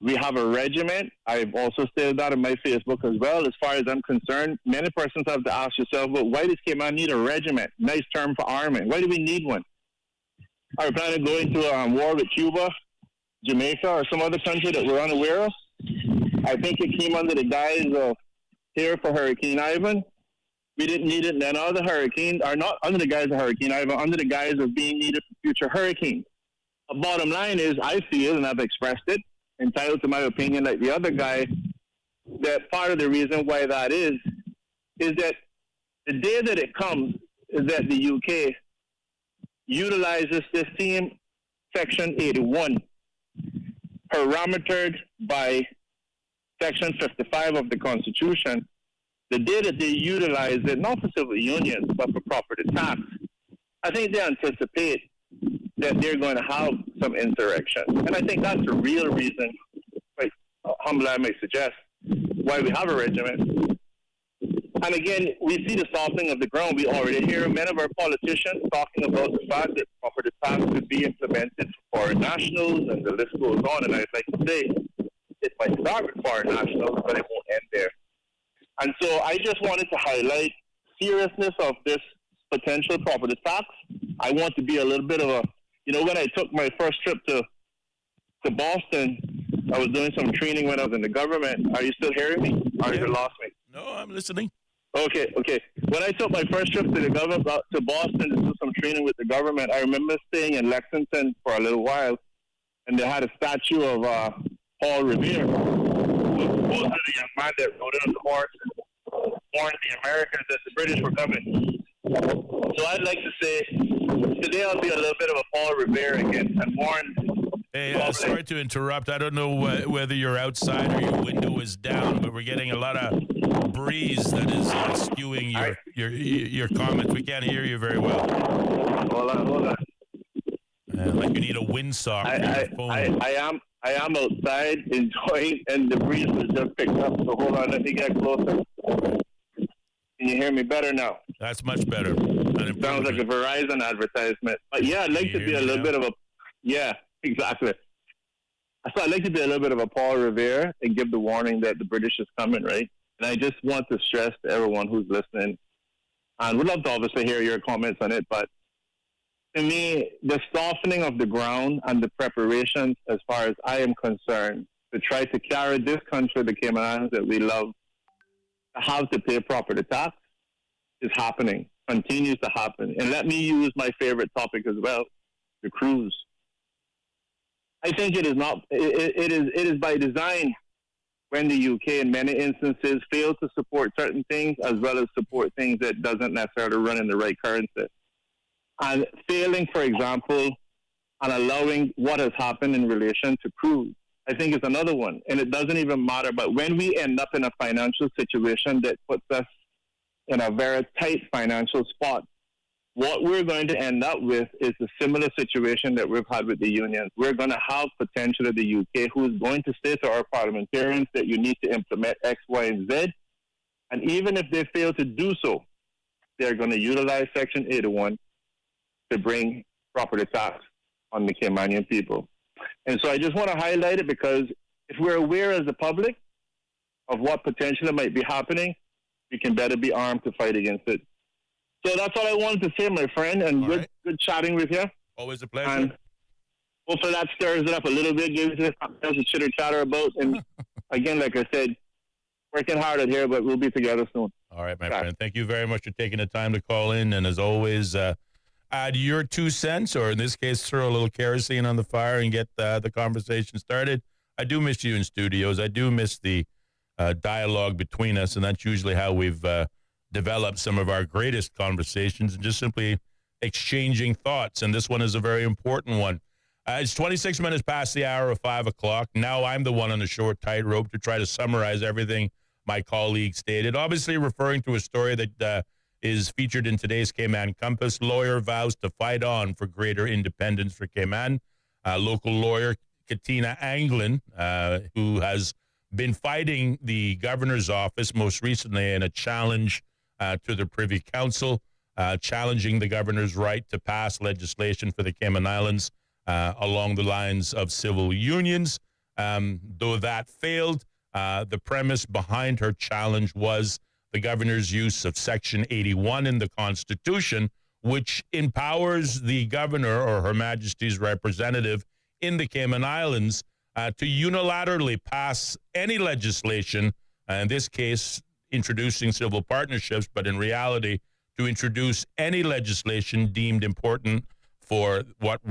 We have a regiment. I've also stated that on my Facebook as well. As far as I'm concerned, many persons have to ask yourself, well, why does Cayman need a regiment? Nice term for army. Why do we need one? Are we planning to go into a war with Cuba, Jamaica, or some other country that we're unaware of? I think it came under the guise of here for Hurricane Ivan. We didn't need it in another hurricane, or not under the guise of Hurricane Ivan, under the guise of being needed for future hurricanes. The bottom line is, I feel, and I've expressed it, entitled to my opinion like the other guy, that part of the reason why that is that the day that it comes is that the UK utilizes this same Section 81, parametered by Section 55 of the Constitution. The day that they utilize it, not for civil unions, but for property tax, I think they anticipate that they're going to have some insurrection. And I think that's the real reason, quite humbly I may suggest, why we have a regiment. And again, we see the softening of the ground. We already hear many of our politicians talking about the fact that property tax could be implemented for foreign nationals, and the list goes on. And I'd like to say it might start with foreign nationals, but it won't end there. And so I just wanted to highlight seriousness of this potential property tax. I want to be a little bit of a, you know, when I took my first trip to Boston, I was doing some training when I was in the government. Are you still hearing me? Or you lost me? No, I'm listening. Okay. when I took my first trip to the government to Boston to do some training with the government, I remember staying in Lexington for a little while, and they had a statue of Paul Revere, who was the young man that rode in on the horse and warned the Americans that the British were coming. So I'd like to say today I'll be a little bit of a Paul Revere again and warn. Hey, sorry to interrupt. I don't know whether you're outside or your window is down, but we're getting a lot of breeze that is skewing your comments. We can't hear you very well. Hold on. Like you need a windsock for your phone. I am outside enjoying, and the breeze was just picked up. So hold on, let me get closer. Can you hear me better now? That's much better. Sounds like a Verizon advertisement. But yeah, I'd like to be a little bit of a... Yeah, exactly. So I'd like to be a little bit of a Paul Revere and give the warning that the British is coming, right? And I just want to stress to everyone who's listening, and we'd love to obviously hear your comments on it, but to me, the softening of the ground and the preparations, as far as I am concerned, to try to carry this country, the Cayman Islands that we love, to have to pay property tax is happening, continues to happen. And let me use my favorite topic as well, the cruise. I think it is not. It is by design when the UK, in many instances, fails to support certain things as well as support things that doesn't necessarily run in the right currency. And failing, for example, and allowing what has happened in relation to cruise, I think is another one. And it doesn't even matter. But when we end up in a financial situation that puts us in a very tight financial spot, what we're going to end up with is a similar situation that we've had with the unions. We're going to have potentially the UK who is going to say to our parliamentarians that you need to implement X, Y, and Z. And even if they fail to do so, they're going to utilize Section 81 to bring property tax on the Caymanian people. And so I just want to highlight it because if we're aware as the public of what potentially might be happening, we can better be armed to fight against it. So that's all I wanted to say, my friend, and good chatting with you. Always a pleasure. And hopefully that stirs it up a little bit, gives us something to chitter-chatter about. And again, like I said, working hard out here, but we'll be together soon. All right, my friend. Thank you very much for taking the time to call in. And as always, add your 2 cents, or in this case, throw a little kerosene on the fire and get the conversation started. I do miss you in studios. I do miss the dialogue between us, and that's usually how we've developed some of our greatest conversations, and just simply exchanging thoughts. And this one is a very important one. It's 26 minutes past the hour of 5 o'clock. Now I'm the one on the short tightrope to try to summarize everything my colleague stated, obviously referring to a story that is featured in today's Cayman Compass. Lawyer vows to fight on for greater independence for Cayman. Local lawyer Katina Anglin, who has been fighting the governor's office most recently in a challenge to the Privy Council, challenging the governor's right to pass legislation for the Cayman Islands along the lines of civil unions. Though that failed, the premise behind her challenge was the governor's use of Section 81 in the Constitution, which empowers the governor or Her Majesty's representative in the Cayman Islands to unilaterally pass any legislation, in this case, introducing civil partnerships, but in reality, to introduce any legislation deemed important for what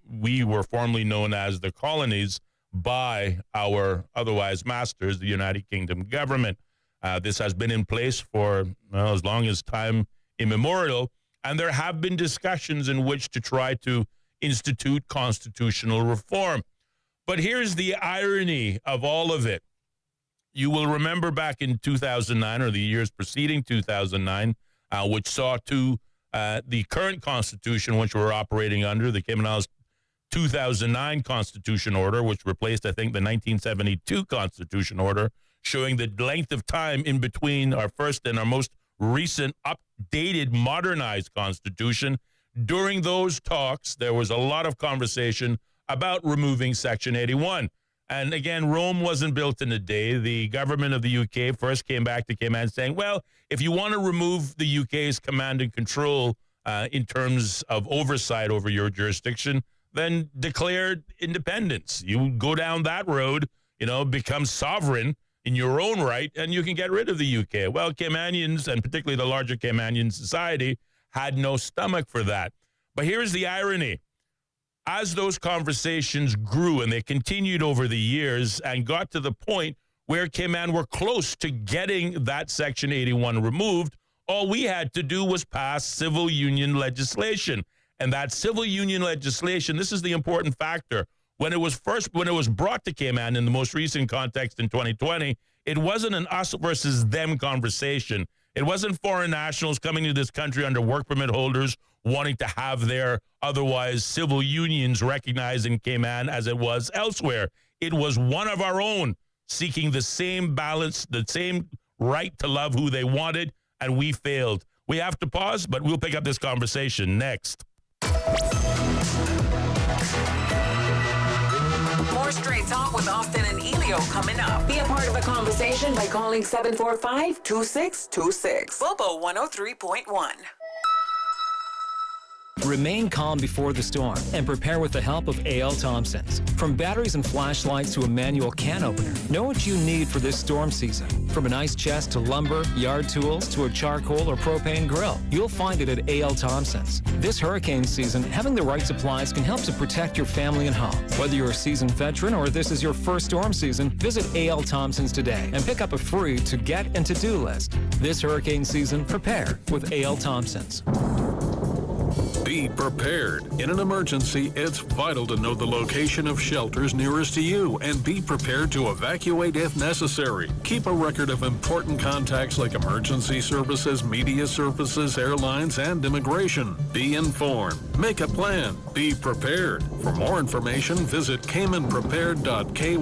we were formerly known as the colonies by our otherwise masters, the United Kingdom government. This has been in place for as long as time immemorial, and there have been discussions in which to try to institute constitutional reform. But here's the irony of all of it. You will remember back in 2009 or the years preceding 2009, which saw the current constitution, which we're operating under, the Cayman Islands 2009 Constitution Order, which replaced, I think, the 1972 Constitution Order, showing the length of time in between our first and our most recent updated, modernized Constitution. During those talks, there was a lot of conversation about removing Section 81. And again, Rome wasn't built in a day. The government of the UK first came back to Cayman saying, well, if you want to remove the UK's command and control in terms of oversight over your jurisdiction, then declare independence. You go down that road, become sovereign, in your own right, and you can get rid of the UK. Well, Caymanians, and particularly the larger Caymanian society, had no stomach for that. But here's the irony. As those conversations grew, and they continued over the years, and got to the point where Cayman were close to getting that Section 81 removed, all we had to do was pass civil union legislation. And that civil union legislation, this is the important factor. When it was brought to Cayman in the most recent context in 2020, it wasn't an us versus them conversation. It wasn't foreign nationals coming to this country under work permit holders wanting to have their otherwise civil unions recognized in Cayman as it was elsewhere. It was one of our own seeking the same balance, the same right to love who they wanted, and we failed. We have to pause, but we'll pick up this conversation next. More Straight Talk with Austin and Ellio coming up. Be a part of the conversation by calling 745-2626. Bobo 103.1. Remain calm before the storm and prepare with the help of A.L. Thompson's. From batteries and flashlights to a manual can opener, know what you need for this storm season. From an ice chest to lumber, yard tools to a charcoal or propane grill, you'll find it at A.L. Thompson's. This hurricane season, having the right supplies can help to protect your family and home. Whether you're a seasoned veteran or this is your first storm season, visit A.L. Thompson's today and pick up a free to get and to-do list. This hurricane season, prepare with A.L. Thompson's. Be prepared. In an emergency, it's vital to know the location of shelters nearest to you and be prepared to evacuate if necessary. Keep a record of important contacts like emergency services, media services, airlines, and immigration. Be informed. Make a plan. Be prepared. For more information, visit caymanprepared.ky.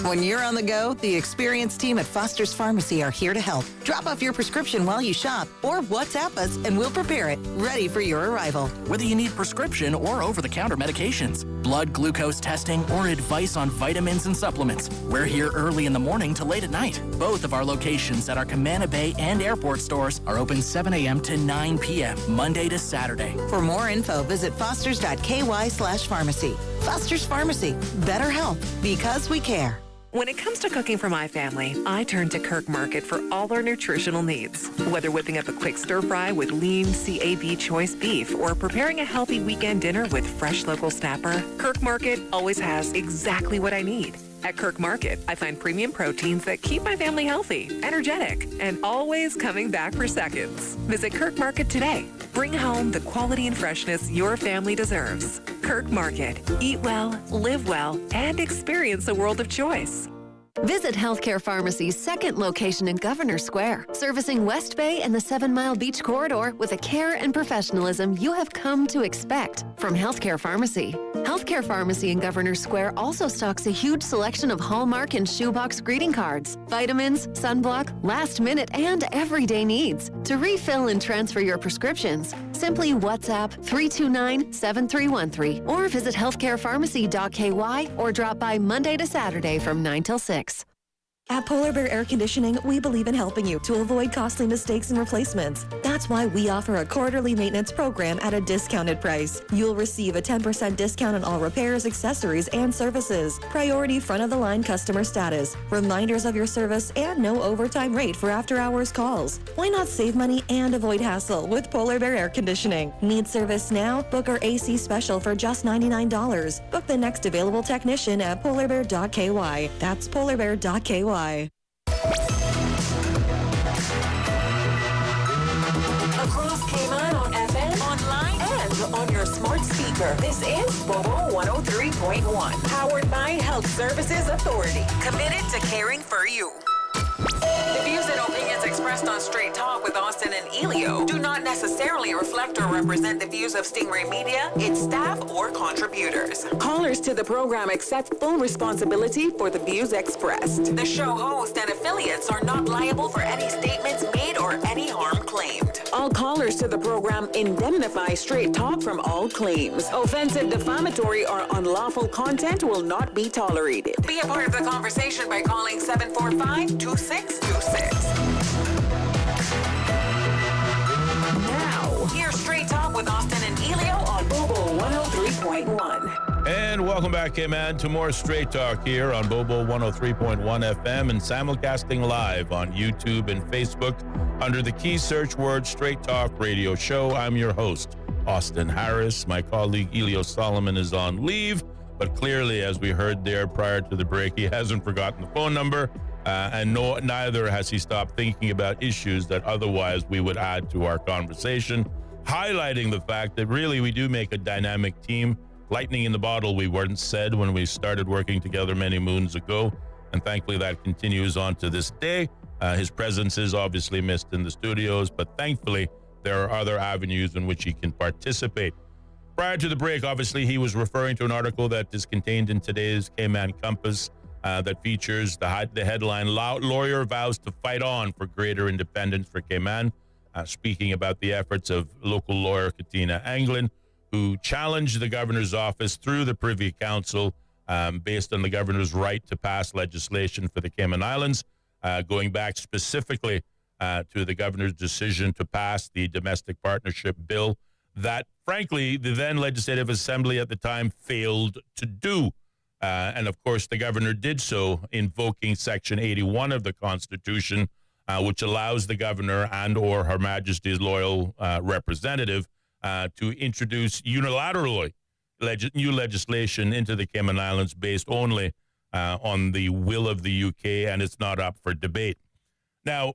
When you're on the go, the experienced team at Foster's Pharmacy are here to help. Drop off your prescription while you shop or WhatsApp us and we'll prepare it, ready for your arrival. Whether you need prescription or over-the-counter medications, blood glucose testing, or advice on vitamins and supplements, we're here early in the morning to late at night. Both of our locations at our Camana Bay and airport stores are open 7 a.m. to 9 p.m., Monday to Saturday. For more info, visit fosters.ky/pharmacy. Foster's Pharmacy. Better health because we care. When it comes to cooking for my family, I turn to Kirk Market for all our nutritional needs. Whether whipping up a quick stir fry with lean CAB choice beef or preparing a healthy weekend dinner with fresh local snapper, Kirk Market always has exactly what I need. At Kirk Market, I find premium proteins that keep my family healthy, energetic, and always coming back for seconds. Visit Kirk Market today. Bring home the quality and freshness your family deserves. Kirk Market. Eat well, live well, and experience a world of choice. Visit Healthcare Pharmacy's second location in Governor Square, servicing West Bay and the 7 Mile Beach Corridor with the care and professionalism you have come to expect from Healthcare Pharmacy. Healthcare Pharmacy in Governor Square also stocks a huge selection of Hallmark and shoebox greeting cards, vitamins, sunblock, last minute, and everyday needs. To refill and transfer your prescriptions, simply WhatsApp 329-7313 or visit healthcarepharmacy.ky or drop by Monday to Saturday from 9 till 6. At Polar Bear Air Conditioning, we believe in helping you to avoid costly mistakes and replacements. That's why we offer a quarterly maintenance program at a discounted price. You'll receive a 10% discount on all repairs, accessories, and services. Priority front-of-the-line customer status, reminders of your service, and no overtime rate for after-hours calls. Why not save money and avoid hassle with Polar Bear Air Conditioning? Need service now? Book our AC special for just $99. Book the next available technician at polarbear.ky. That's polarbear.ky. Across Cayman on FM, online, and on your smart speaker. This is Bobo 103.1, powered by Health Services Authority, committed to caring for you. The views and opinions expressed on Straight Talk with Austin and Ellio do not necessarily reflect or represent the views of Stingray Media, its staff, or contributors. Callers to the program accept full responsibility for the views expressed. The show host and affiliates are not liable for any statements made or any harm claimed. All callers to the program indemnify Straight Talk from all claims. Offensive, defamatory, or unlawful content will not be tolerated. Be a part of the conversation by calling 745-2626. Now, here's Straight Talk with Austin and Ellio on Bobo 103.1. And welcome back, Cayman, to more Straight Talk here on Bobo 103.1 FM and simulcasting live on YouTube and Facebook under the key search word Straight Talk Radio Show. I'm your host, Austin Harris. My colleague Ellio Solomon is on leave, but clearly, as we heard there prior to the break, he hasn't forgotten the phone number, and neither has he stopped thinking about issues that otherwise we would add to our conversation, highlighting the fact that really we do make a dynamic team. Lightning in the bottle, we weren't said when we started working together many moons ago, and thankfully that continues on to this day. His presence is obviously missed in the studios, but thankfully there are other avenues in which he can participate. Prior to the break, obviously, he was referring to an article that is contained in today's Cayman Compass that features the headline, Lawyer Vows to Fight On for Greater Independence for Cayman, speaking about the efforts of local lawyer Katina Anglin, who challenged the governor's office through the Privy Council based on the governor's right to pass legislation for the Cayman Islands, going back specifically to the governor's decision to pass the domestic partnership bill that, frankly, the then Legislative Assembly at the time failed to do. And, of course, the governor did so, invoking Section 81 of the Constitution, which allows the governor and or Her Majesty's loyal representative to introduce unilaterally new legislation into the Cayman Islands based only on the will of the UK, and it's not up for debate. Now,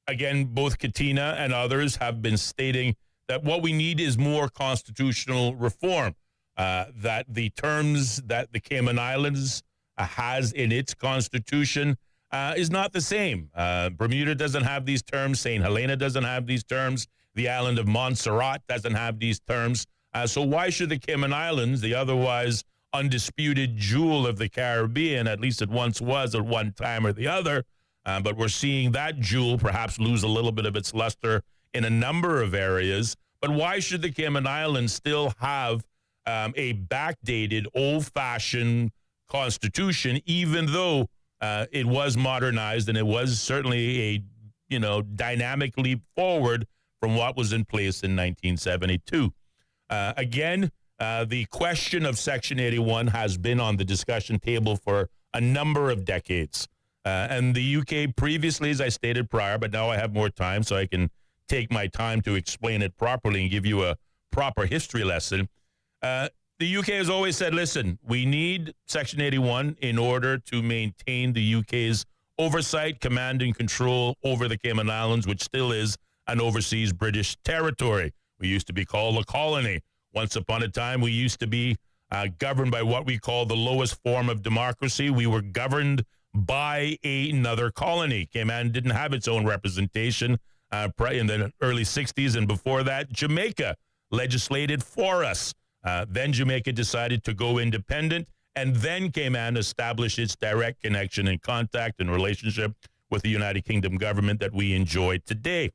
again, both Katina and others have been stating that what we need is more constitutional reform, that the terms that the Cayman Islands has in its constitution is not the same. Bermuda doesn't have these terms. St. Helena doesn't have these terms. The island of Montserrat doesn't have these terms. So why should the Cayman Islands, the otherwise undisputed jewel of the Caribbean, at least it once was at one time or the other, but we're seeing that jewel perhaps lose a little bit of its luster in a number of areas. But why should the Cayman Islands still have a backdated, old-fashioned constitution, even though it was modernized and it was certainly a dynamic leap forward from what was in place in 1972? Again, the question of Section 81 has been on the discussion table for a number of decades. And the UK previously, as I stated prior, but now I have more time so I can take my time to explain it properly and give you a proper history lesson. The UK has always said, listen, we need Section 81 in order to maintain the UK's oversight, command, and control over the Cayman Islands, which still is an overseas British territory. We used to be called a colony. Once upon a time, we used to be governed by what we call the lowest form of democracy. We were governed by another colony. Cayman didn't have its own representation in the early 60s, and before that, Jamaica legislated for us. Then Jamaica decided to go independent, and then Cayman established its direct connection and contact and relationship with the United Kingdom government that we enjoy today.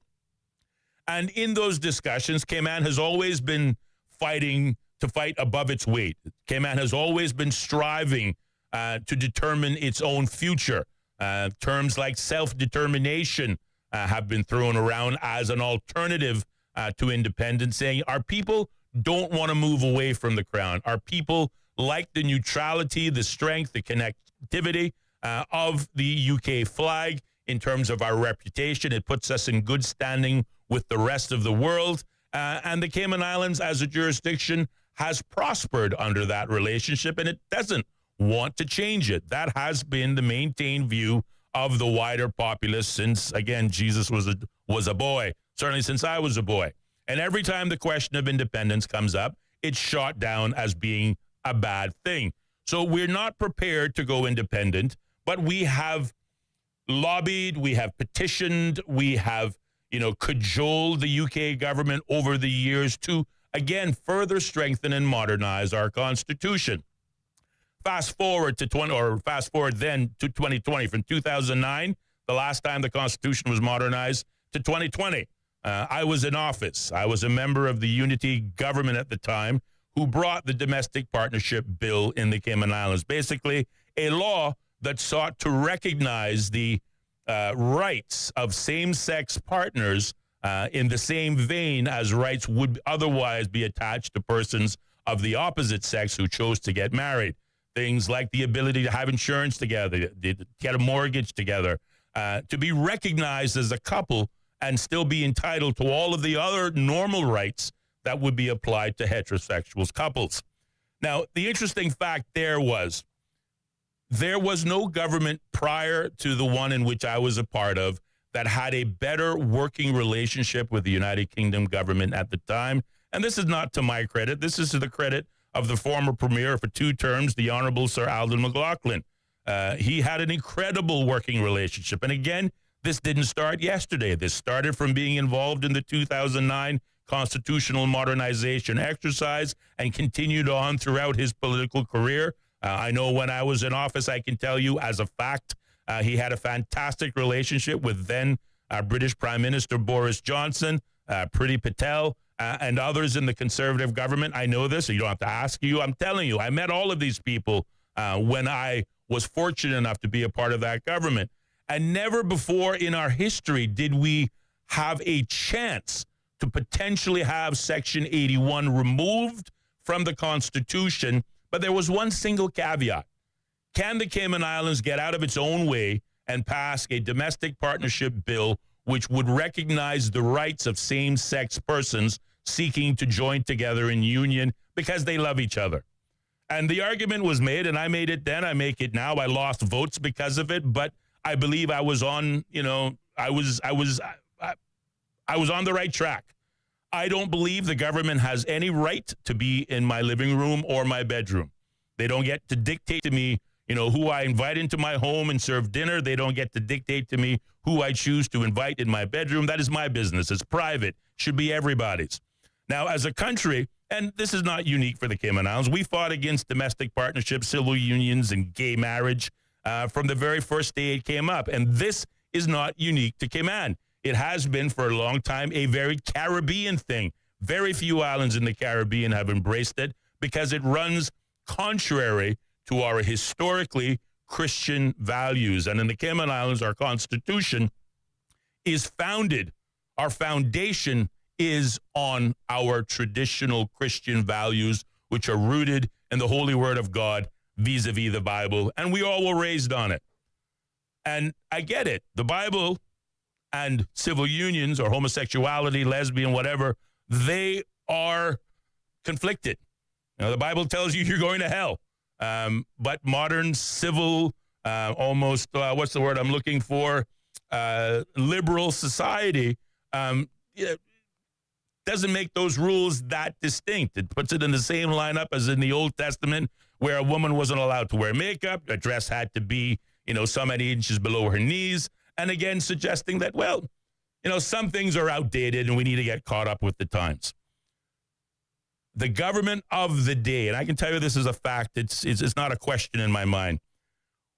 And in those discussions, Cayman has always been fighting to fight above its weight. Cayman has always been striving to determine its own future. Terms like self-determination have been thrown around as an alternative to independence, saying our people don't want to move away from the crown. Our people like the neutrality, the strength, the connectivity of the UK flag in terms of our reputation. It puts us in good standing with the rest of the world. And the Cayman Islands as a jurisdiction has prospered under that relationship, and it doesn't want to change it. That has been the maintained view of the wider populace since, again, Jesus was a boy, certainly since I was a boy. And every time the question of independence comes up, it's shot down as being a bad thing. So we're not prepared to go independent, but we have lobbied, we have petitioned, we have cajoled the UK government over the years to, again, further strengthen and modernize our Constitution. Fast forward then to 2020, from 2009, the last time the Constitution was modernized, to 2020. I was in office. I was a member of the Unity government at the time who brought the domestic partnership bill in the Cayman Islands, basically a law that sought to recognize the rights of same-sex partners in the same vein as rights would otherwise be attached to persons of the opposite sex who chose to get married. Things like the ability to have insurance together, to get a mortgage together, to be recognized as a couple and still be entitled to all of the other normal rights that would be applied to heterosexual couples. Now, the interesting fact there was no government prior to the one in which I was a part of that had a better working relationship with the United Kingdom government at the time. And this is not to my credit. This is to the credit of the former premier for 2 terms, the Honorable Sir Alden McLaughlin. He had an incredible working relationship. And again, this didn't start yesterday. This started from being involved in the 2009 constitutional modernization exercise and continued on throughout his political career. I know when I was in office, I can tell you as a fact, he had a fantastic relationship with then British Prime Minister Boris Johnson, Priti Patel, and others in the Conservative government. I know this, so you don't have to ask you. I'm telling you, I met all of these people when I was fortunate enough to be a part of that government. And never before in our history did we have a chance to potentially have Section 81 removed from the Constitution. But there was one single caveat. Can the Cayman Islands get out of its own way and pass a domestic partnership bill which would recognize the rights of same-sex persons seeking to join together in union because they love each other? And the argument was made, and I made it then, I make it now. I lost votes because of it, but I believe I was on, I was on the right track. I don't believe the government has any right to be in my living room or my bedroom. They don't get to dictate to me, who I invite into my home and serve dinner. They don't get to dictate to me who I choose to invite in my bedroom. That is my business. It's private. Should be everybody's. Now, as a country, and this is not unique for the Cayman Islands, we fought against domestic partnerships, civil unions, and gay marriage from the very first day it came up. And this is not unique to Cayman. It has been for a long time a very Caribbean thing. Very few islands in the Caribbean have embraced it because it runs contrary to our historically Christian values. And in the Cayman Islands, our Constitution is founded, our foundation is on our traditional Christian values, which are rooted in the holy word of God vis-a-vis the Bible. And we all were raised on it. And I get it. The Bible and civil unions or homosexuality, lesbian, whatever, they are conflicted. The Bible tells you you're going to hell. But modern civil, almost, what's the word I'm looking for? Liberal society doesn't make those rules that distinct. It puts it in the same lineup as in the Old Testament, where a woman wasn't allowed to wear makeup. A dress had to be, so many inches below her knees. And again, suggesting that, some things are outdated and we need to get caught up with the times. The government of the day, and I can tell you this is a fact, it's not a question in my mind.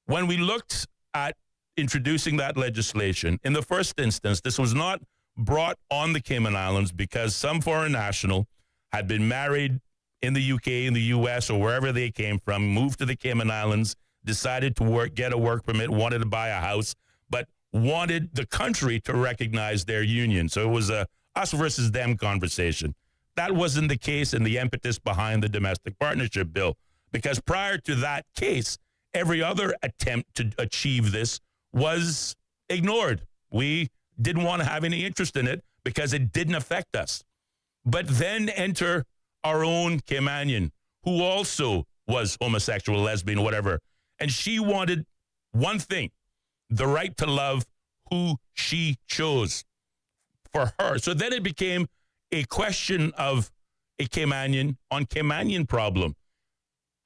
When we looked at introducing that legislation, in the first instance, this was not brought on the Cayman Islands because some foreign national had been married in the UK, in the US, or wherever they came from, moved to the Cayman Islands, decided to get a work permit, wanted to buy a house, but wanted the country to recognize their union. So it was a us versus them conversation. That wasn't the case in the impetus behind the domestic partnership bill, because prior to that case, every other attempt to achieve this was ignored. We didn't want to have any interest in it because it didn't affect us. But then enter our own Caymanian, who also was homosexual, lesbian, whatever. And she wanted one thing, the right to love who she chose for her. So then it became a question of a Caymanian on Caymanian problem.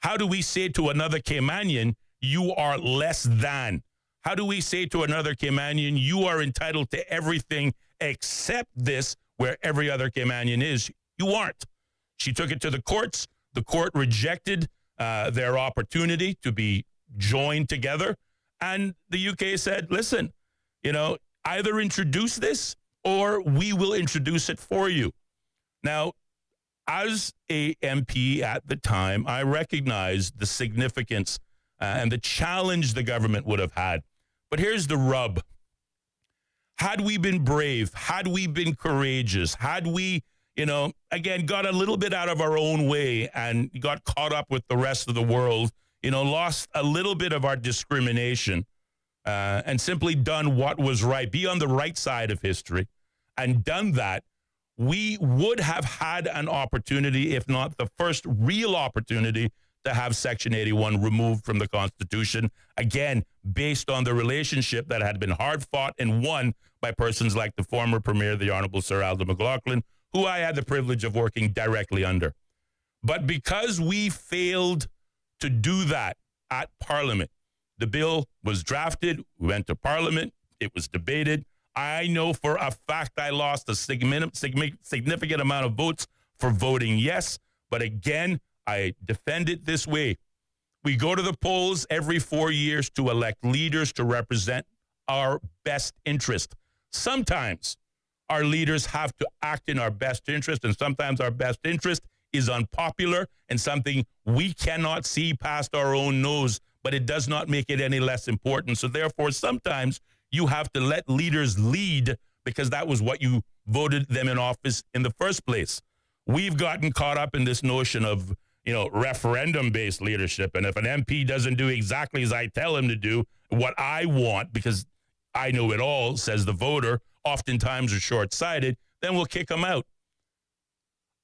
How do we say to another Caymanian, you are less than? How do we say to another Caymanian, you are entitled to everything except this, where every other Caymanian is? You aren't. She took it to the courts. The court rejected their opportunity to be joined together. And the UK said, listen, either introduce this or we will introduce it for you. Now, as a MP at the time, I recognized the significance and the challenge the government would have had. But here's the rub. Had we been brave, had we been courageous, had we, again, got a little bit out of our own way and got caught up with the rest of the world, lost a little bit of our discrimination and simply done what was right, be on the right side of history and done that, we would have had an opportunity, if not the first real opportunity, to have Section 81 removed from the Constitution, again, based on the relationship that had been hard fought and won by persons like the former Premier, the Honourable Sir Aldo McLaughlin, who I had the privilege of working directly under. But because we failed to do that at Parliament, the bill was drafted, we went to Parliament, it was debated. I know for a fact I lost a significant amount of votes for voting yes, but again, I defend it this way. We go to the polls every 4 years to elect leaders to represent our best interest. Sometimes our leaders have to act in our best interest, and sometimes our best interest is unpopular and something we cannot see past our own nose, but it does not make it any less important. So therefore, sometimes you have to let leaders lead because that was what you voted them in office in the first place. We've gotten caught up in this notion of referendum-based leadership. And if an MP doesn't do exactly as I tell him to do, what I want, because I know it all, says the voter, oftentimes are short-sighted, then we'll kick them out.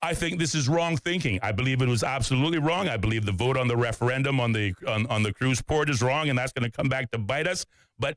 I think this is wrong thinking. I believe it was absolutely wrong. I believe the vote on the referendum on the cruise port is wrong, and that's going to come back to bite us. But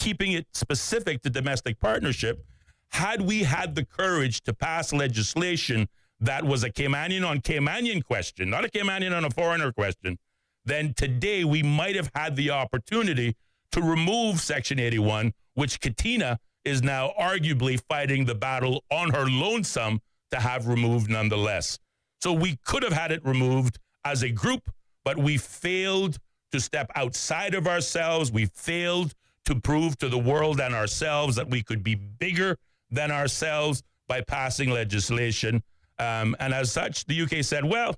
keeping it specific to domestic partnership, had we had the courage to pass legislation that was a Caymanian on Caymanian question, not a Caymanian on a foreigner question, then today we might have had the opportunity to remove Section 81, which Katina is now arguably fighting the battle on her lonesome to have removed nonetheless. So we could have had it removed as a group, but we failed to step outside of ourselves. We failed to prove to the world and ourselves that we could be bigger than ourselves by passing legislation. And as such, the UK said, well,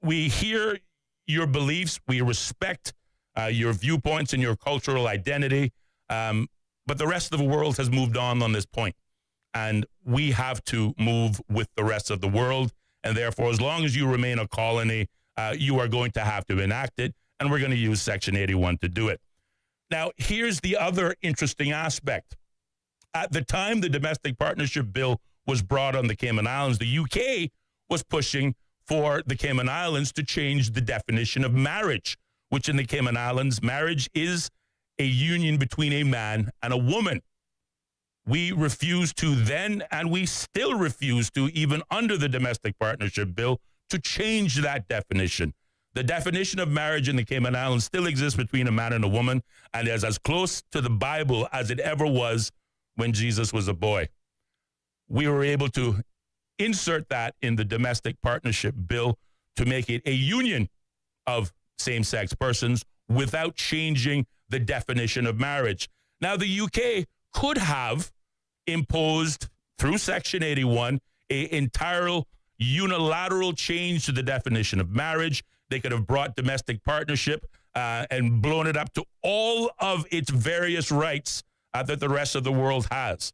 we hear your beliefs, we respect your viewpoints and your cultural identity, but the rest of the world has moved on this point. And we have to move with the rest of the world. And therefore, as long as you remain a colony, you are going to have to enact it. And we're going to use Section 81 to do it. Now, here's the other interesting aspect. At the time the Domestic Partnership Bill was brought on the Cayman Islands, the UK was pushing for the Cayman Islands to change the definition of marriage, which in the Cayman Islands, marriage is a union between a man and a woman. We refused to then, and we still refuse to, even under the Domestic Partnership Bill, to change that definition. The definition of marriage in the Cayman Islands still exists between a man and a woman, and is as close to the Bible as it ever was when Jesus was a boy. We were able to insert that in the Domestic Partnership Bill to make it a union of same-sex persons without changing the definition of marriage. Now, the UK could have imposed, through Section 81, an entire unilateral change to the definition of marriage. They could have brought domestic partnership and blown it up to all of its various rights that the rest of the world has.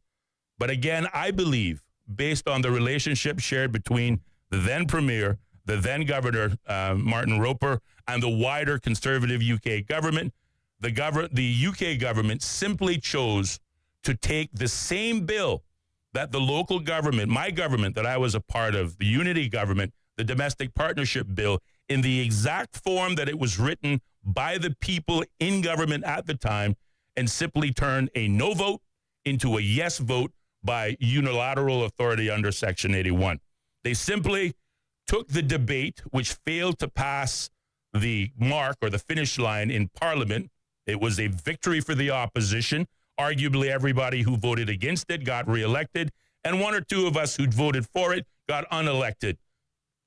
But again, I believe, based on the relationship shared between the then Premier, the then Governor, Martin Roper, and the wider Conservative UK government, the UK government simply chose to take the same bill that the local government, my government that I was a part of, the Unity government, the Domestic Partnership Bill, in the exact form that it was written by the people in government at the time, and simply turn a no vote into a yes vote by unilateral authority under Section 81. They simply took the debate, which failed to pass the mark or the finish line in Parliament. It was a victory for the opposition. Arguably, everybody who voted against it got reelected, and one or two of us who voted for it got unelected.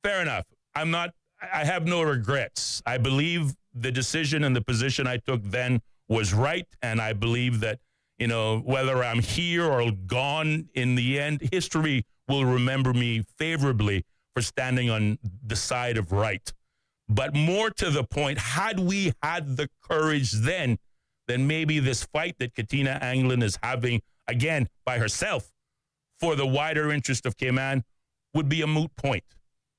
Fair enough. I have no regrets. I believe the decision and the position I took then was right, and I believe that, whether I'm here or gone in the end, history will remember me favorably for standing on the side of right. But more to the point, had we had the courage then maybe this fight that Katina Anglin is having, again, by herself, for the wider interest of Cayman would be a moot point.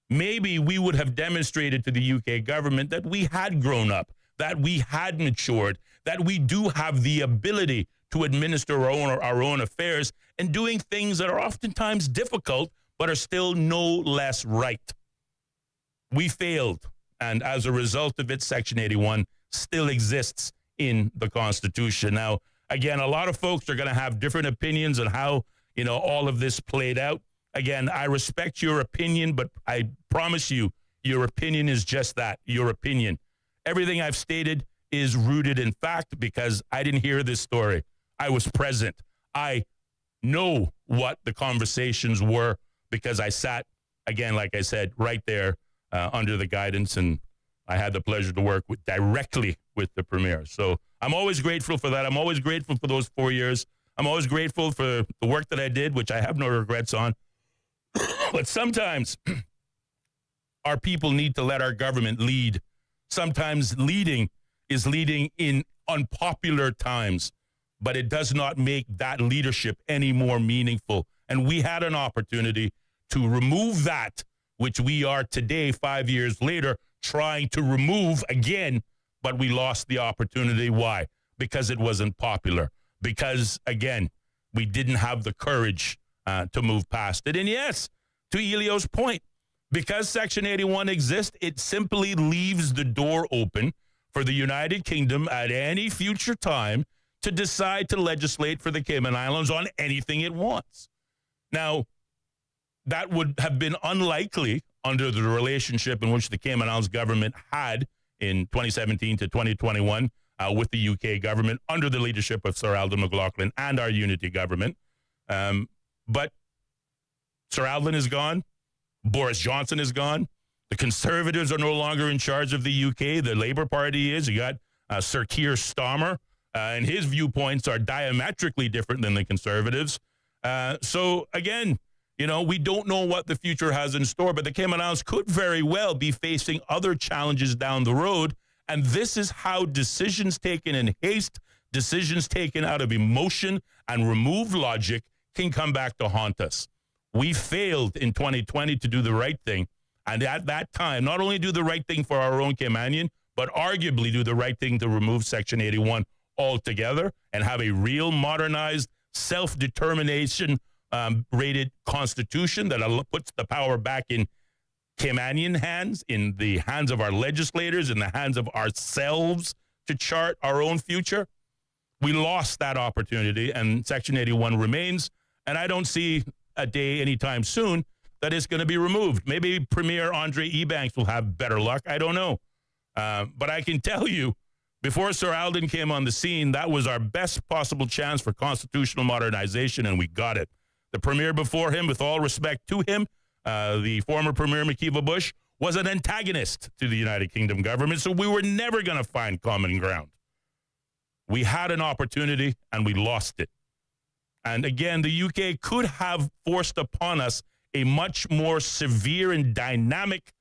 Maybe we would have demonstrated to the UK government that we had grown up, that we had matured, that we do have the ability to administer our own affairs and doing things that are oftentimes difficult but are still no less right. We failed, and as a result of it, Section 81 still exists in the Constitution. Now, again, a lot of folks are going to have different opinions on how, all of this played out. Again, I respect your opinion, but I promise you, your opinion is just that, your opinion. Everything I've stated is rooted in fact because I didn't hear this story. I was present. I know what the conversations were because I sat, again, like I said, right there under the guidance, and I had the pleasure to work directly with the Premier. So I'm always grateful for that. I'm always grateful for those 4 years. I'm always grateful for the work that I did, which I have no regrets on. But sometimes our people need to let our government lead. Sometimes leading is leading in unpopular times, but it does not make that leadership any more meaningful. And we had an opportunity to remove that, which we are today, 5 years later, trying to remove again, but we lost the opportunity. Why? Because it wasn't popular. Because, again, we didn't have the courage to move past it. And yes, to Ellio's point, because Section 81 exists, it simply leaves the door open for the United Kingdom at any future time to decide to legislate for the Cayman Islands on anything it wants. Now, that would have been unlikely under the relationship in which the Cayman Islands government had in 2017 to 2021 with the UK government under the leadership of Sir Alden McLaughlin and our unity government. But Sir Alden is gone. Boris Johnson is gone. The Conservatives are no longer in charge of the UK. The Labour Party is. You got Sir Keir Starmer, and his viewpoints are diametrically different than the Conservatives. So, again, we don't know what the future has in store, but the Cayman Islands could very well be facing other challenges down the road. And this is how decisions taken in haste, decisions taken out of emotion and removed logic can come back to haunt us. We failed in 2020 to do the right thing. And at that time, not only do the right thing for our own Caymanian, but arguably do the right thing to remove Section 81 altogether and have a real modernized self-determination rated constitution that puts the power back in Caymanian hands, in the hands of our legislators, in the hands of ourselves to chart our own future. We lost that opportunity, and Section 81 remains, and I don't see a day anytime soon that it's going to be removed. Maybe Premier Andre Ebanks will have better luck. I don't know. But I can tell you, before Sir Alden came on the scene, that was our best possible chance for constitutional modernization, and we got it. The Premier before him, with all respect to him, the former Premier Makiva Bush, was an antagonist to the United Kingdom government, so we were never going to find common ground. We had an opportunity, and we lost it. And again, the UK could have forced upon us a much more severe and dynamic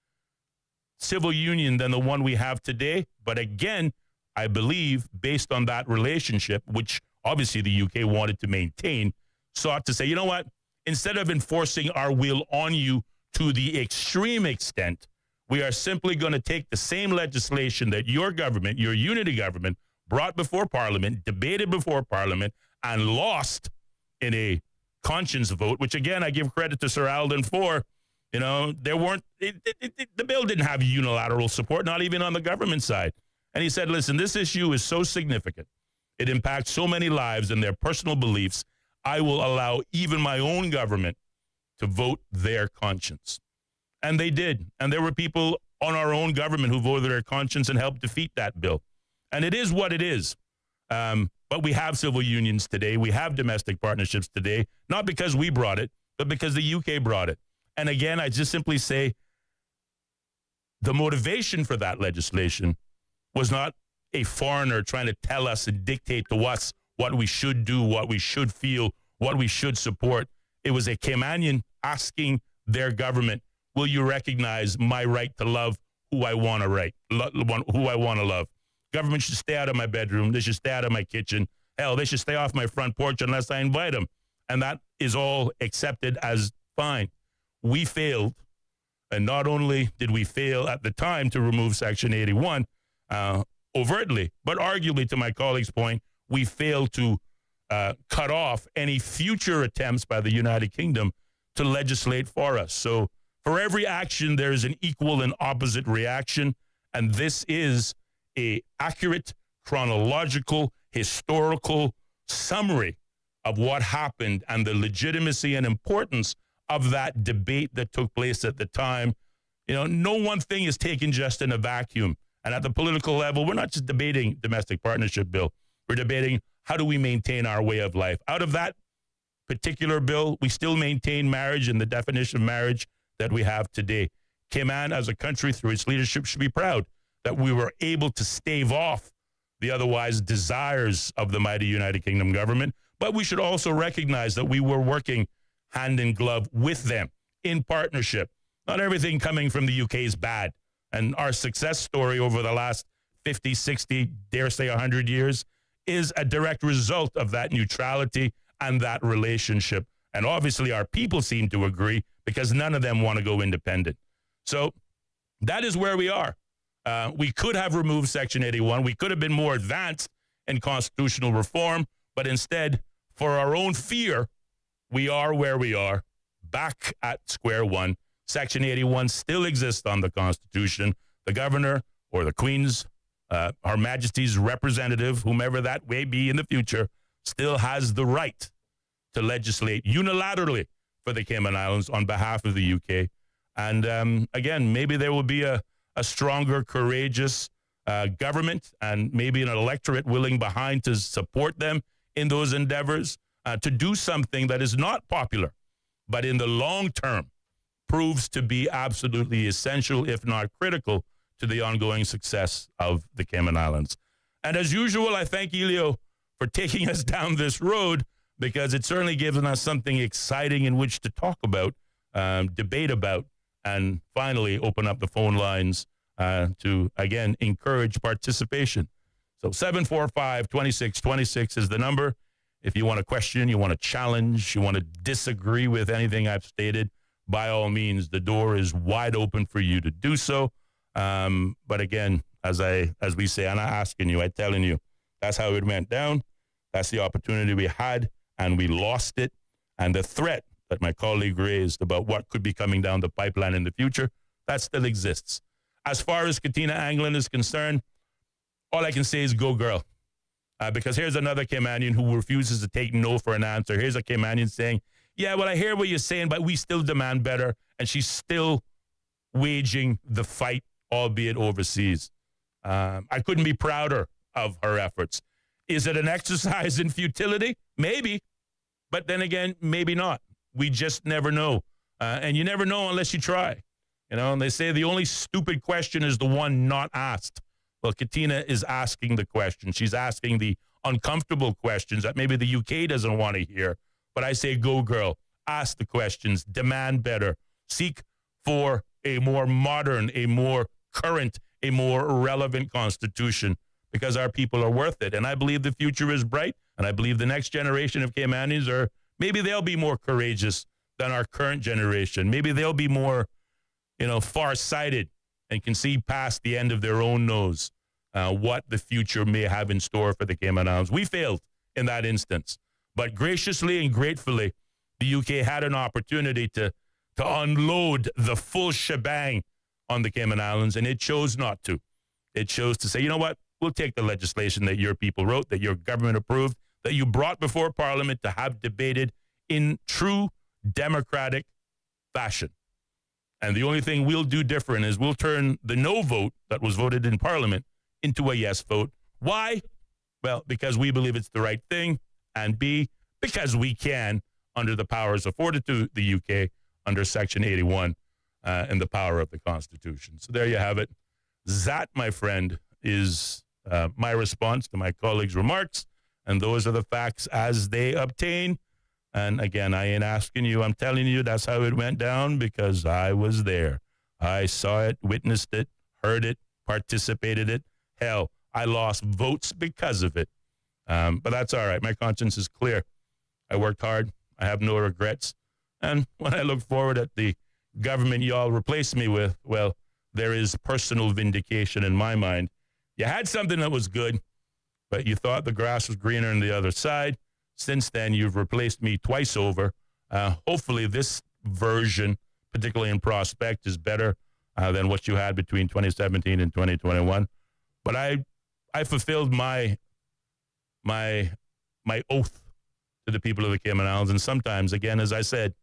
civil union than the one we have today. But again, I believe, based on that relationship, which obviously the UK wanted to maintain, sought to say, you know what, instead of enforcing our will on you to the extreme extent, we are simply going to take the same legislation that your government, your unity government, brought before Parliament, debated before Parliament, and lost in a conscience vote, which again, I give credit to Sir Alden for. There weren't, the bill didn't have unilateral support, not even on the government side. And he said, listen, this issue is so significant. It impacts so many lives and their personal beliefs. I will allow even my own government to vote their conscience. And they did. And there were people on our own government who voted their conscience and helped defeat that bill. And it is what it is. But we have civil unions today. We have domestic partnerships today, not because we brought it, but because the UK brought it. And again, I just simply say the motivation for that legislation was not a foreigner trying to tell us and dictate to us what we should do, what we should feel, what we should support. It was a Caymanian asking their government, will you recognize my right to love who I want to love? Government should stay out of my bedroom. They should stay out of my kitchen. Hell, they should stay off my front porch unless I invite them. And that is all accepted as fine. We failed, and not only did we fail at the time to remove Section 81 overtly, but arguably, to my colleague's point, we failed to cut off any future attempts by the United Kingdom to legislate for us. So for every action, there is an equal and opposite reaction, and this is a accurate, chronological, historical summary of what happened and the legitimacy and importance of that debate that took place at the time. You know, no one thing is taken just in a vacuum. And at the political level, we're not just debating domestic partnership bill. We're debating how do we maintain our way of life. Out of that particular bill, we still maintain marriage and the definition of marriage that we have today. Cayman, as a country, through its leadership, should be proud that we were able to stave off the otherwise desires of the mighty United Kingdom government. But we should also recognize that we were working hand in glove with them in partnership. Not everything coming from the UK is bad. And our success story over the last 50, 60, dare say 100 years is a direct result of that neutrality and that relationship. And obviously our people seem to agree because none of them want to go independent. So that is where we are. We could have removed Section 81. We could have been more advanced in constitutional reform, but instead, for our own fear, we are where we are, back at square one. Section 81 still exists on the Constitution. The governor or the Queen's, Her Majesty's representative, whomever that may be in the future, still has the right to legislate unilaterally for the Cayman Islands on behalf of the UK. And again, maybe there will be a stronger, courageous government and maybe an electorate willing behind to support them in those endeavors to do something that is not popular, but in the long term proves to be absolutely essential, if not critical, to the ongoing success of the Cayman Islands. And as usual, I thank Ellio for taking us down this road because it's certainly given us something exciting in which to talk about, debate about, and finally open up the phone lines to, again, encourage participation. So 745-2626 is the number. If you want to question, you want to challenge, you want to disagree with anything I've stated, by all means, the door is wide open for you to do so. But again, as we say, I'm not asking you, I'm telling you, that's how it went down. That's the opportunity we had, and we lost it. And the threat that my colleague raised about what could be coming down the pipeline in the future, that still exists. As far as Katina Anglin is concerned, all I can say is go girl. Because here's another Caymanian who refuses to take no for an answer. Here's a Caymanian saying, yeah, well, I hear what you're saying, but we still demand better. And she's still waging the fight, albeit overseas. I couldn't be prouder of her efforts. Is it an exercise in futility? Maybe. But then again, maybe not. We just never know. And you never know unless you try. You know, and they say the only stupid question is the one not asked. Well, Katina is asking the question. She's asking the uncomfortable questions that maybe the UK doesn't want to hear. But I say, go girl, ask the questions, demand better, seek for a more modern, a more current, a more relevant constitution because our people are worth it. And I believe the future is bright. And I believe the next generation of Caymanians are, maybe they'll be more courageous than our current generation. Maybe they'll be more, far-sighted and can see past the end of their own nose what the future may have in store for the Cayman Islands. We failed in that instance. But graciously and gratefully, the UK had an opportunity to unload the full shebang on the Cayman Islands, and it chose not to. It chose to say, you know what, we'll take the legislation that your people wrote, that your government approved, that you brought before Parliament to have debated in true democratic fashion. And the only thing we'll do different is we'll turn the no vote that was voted in Parliament into a yes vote. Why? Well, because we believe it's the right thing, and B, because we can, under the powers afforded to the UK, under Section 81, and the power of the Constitution. So there you have it. That, my friend, is my response to my colleague's remarks, and those are the facts as they obtain. And again, I ain't asking you, I'm telling you that's how it went down because I was there. I saw it, witnessed it, heard it, participated it. Hell, I lost votes because of it. But that's all right. My conscience is clear. I worked hard. I have no regrets. And when I look forward at the government y'all replaced me with, well, there is personal vindication in my mind. You had something that was good, but you thought the grass was greener on the other side. Since then, you've replaced me twice over. Hopefully this version, particularly in prospect, is better than what you had between 2017 and 2021. But I fulfilled my oath to the people of the Cayman Islands. And sometimes, again, as I said,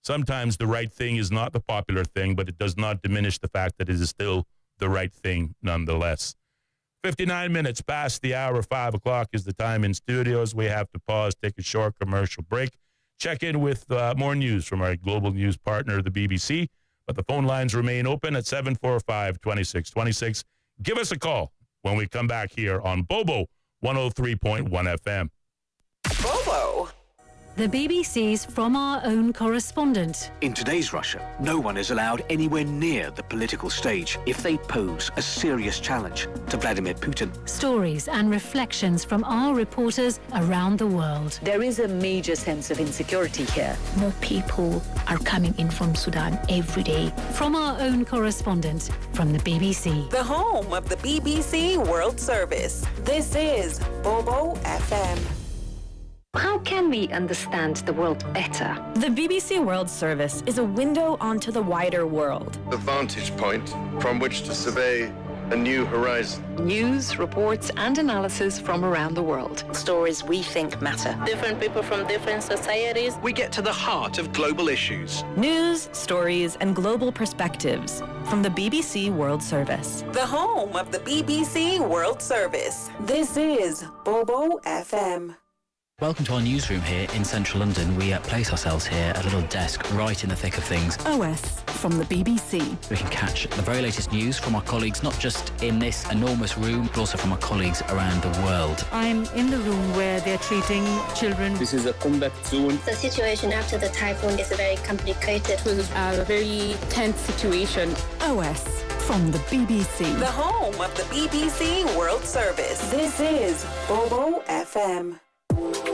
sometimes the right thing is not the popular thing, but it does not diminish the fact that it is still the right thing nonetheless. 59 minutes past the hour, 5 o'clock is the time in studios. We have to pause, take a short commercial break, check in with more news from our global news partner, the BBC. But the phone lines remain open at 745-2626. Give us a call when we come back here on Bobo 103.1 FM. Bobo. The BBC's From Our Own Correspondent. In today's Russia, no one is allowed anywhere near the political stage if they pose a serious challenge to Vladimir Putin. Stories and reflections from our reporters around the world. There is a major sense of insecurity here. More people are coming in from Sudan every day. From Our Own Correspondent from the BBC. The home of the BBC World Service. This is Bobo FM. How can we understand the world better? The BBC World Service is a window onto the wider world. The vantage point from which to survey a new horizon. News, reports, and analysis from around the world. Stories we think matter. Different people from different societies. We get to the heart of global issues. News, stories, and global perspectives from the BBC World Service. The home of the BBC World Service. This is Bobo FM. Welcome to our newsroom here in central London. We place ourselves here at a little desk right in the thick of things. OS from the BBC. We can catch the very latest news from our colleagues, not just in this enormous room, but also from our colleagues around the world. I'm in the room where they're treating children. This is a combat zone. The situation after the typhoon is very complicated. It was a very tense situation. OS from the BBC. The home of the BBC World Service. This is Bobo FM.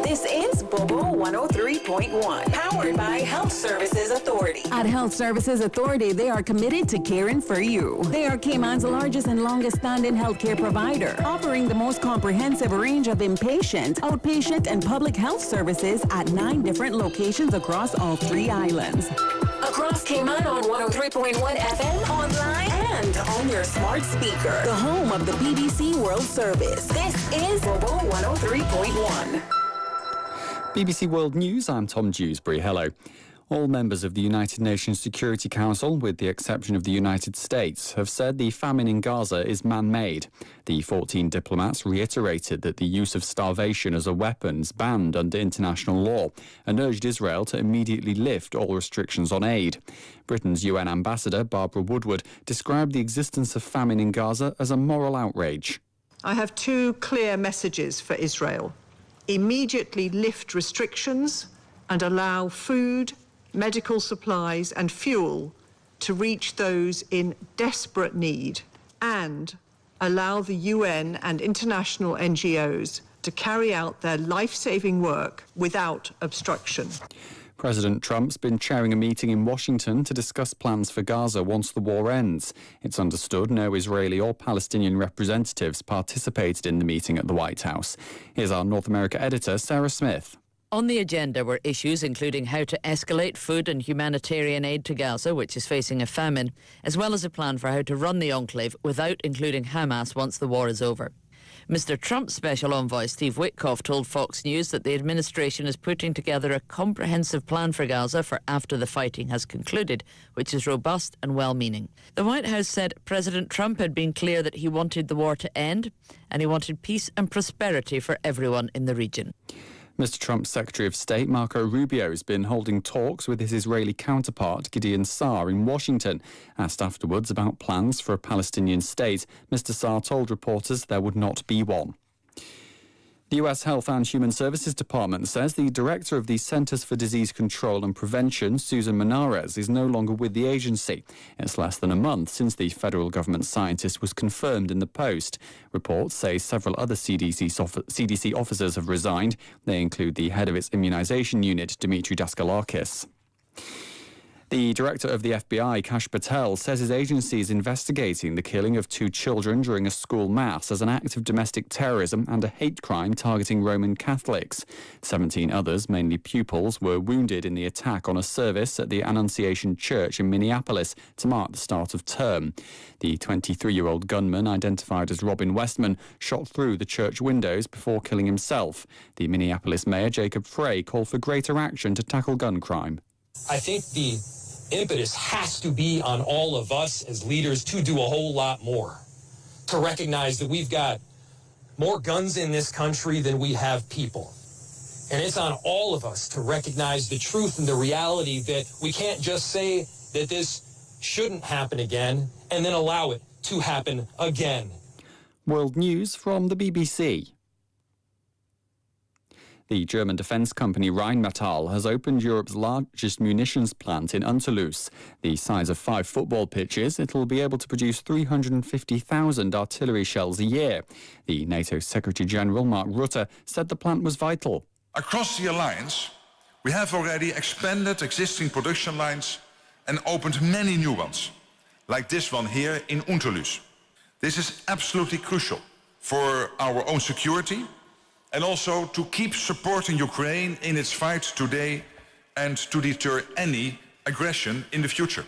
This is Bobo 103.1, powered by Health Services Authority. At Health Services Authority, they are committed to caring for you. They are Cayman's largest and longest standing healthcare provider, offering the most comprehensive range of inpatient, outpatient, and public health services at 9 different locations across all 3 islands. Across Cayman on 103.1 FM, online, and on your smart speaker. The home of the BBC World Service. This is Bobo 103.1. BBC World News, I'm Tom Dewsbury. Hello. All members of the United Nations Security Council, with the exception of the United States, have said the famine in Gaza is man-made. The 14 diplomats reiterated that the use of starvation as a weapon is banned under international law and urged Israel to immediately lift all restrictions on aid. Britain's UN ambassador, Barbara Woodward, described the existence of famine in Gaza as a moral outrage. I have 2 clear messages for Israel. Immediately lift restrictions and allow food, medical supplies and fuel to reach those in desperate need, and allow the UN and international NGOs to carry out their life-saving work without obstruction. President Trump's been chairing a meeting in Washington to discuss plans for Gaza once the war ends. It's understood no Israeli or Palestinian representatives participated in the meeting at the White House. Here's our North America editor, Sarah Smith. On the agenda were issues including how to escalate food and humanitarian aid to Gaza, which is facing a famine, as well as a plan for how to run the enclave without including Hamas once the war is over. Mr. Trump's special envoy, Steve Witkoff, told Fox News that the administration is putting together a comprehensive plan for Gaza for after the fighting has concluded, which is robust and well-meaning. The White House said President Trump had been clear that he wanted the war to end and he wanted peace and prosperity for everyone in the region. Mr. Trump's Secretary of State, Marco Rubio, has been holding talks with his Israeli counterpart, Gideon Saar, in Washington. Asked afterwards about plans for a Palestinian state, Mr. Saar told reporters there would not be one. The U.S. Health and Human Services Department says the director of the Centers for Disease Control and Prevention, Susan Menares, is no longer with the agency. It's less than a month since the federal government scientist was confirmed in the post. Reports say several other CDC officers have resigned. They include the head of its immunization unit, Dimitri Daskalakis. The director of the FBI, Kash Patel, says his agency is investigating the killing of 2 children during a school mass as an act of domestic terrorism and a hate crime targeting Roman Catholics. 17 others, mainly pupils, were wounded in the attack on a service at the Annunciation Church in Minneapolis to mark the start of term. The 23-year-old gunman, identified as Robin Westman, shot through the church windows before killing himself. The Minneapolis mayor, Jacob Frey, called for greater action to tackle gun crime. I think the impetus has to be on all of us as leaders to do a whole lot more, to recognize that we've got more guns in this country than we have people. And it's on all of us to recognize the truth and the reality that we can't just say that this shouldn't happen again and then allow it to happen again. World News from the BBC. The German defence company Rheinmetall has opened Europe's largest munitions plant in Unterlüß. The size of 5 football pitches, it will be able to produce 350,000 artillery shells a year. The NATO Secretary-General Mark Rutte said the plant was vital. Across the alliance, we have already expanded existing production lines and opened many new ones, like this one here in Unterlüß. This is absolutely crucial for our own security, and also to keep supporting Ukraine in its fight today and to deter any aggression in the future.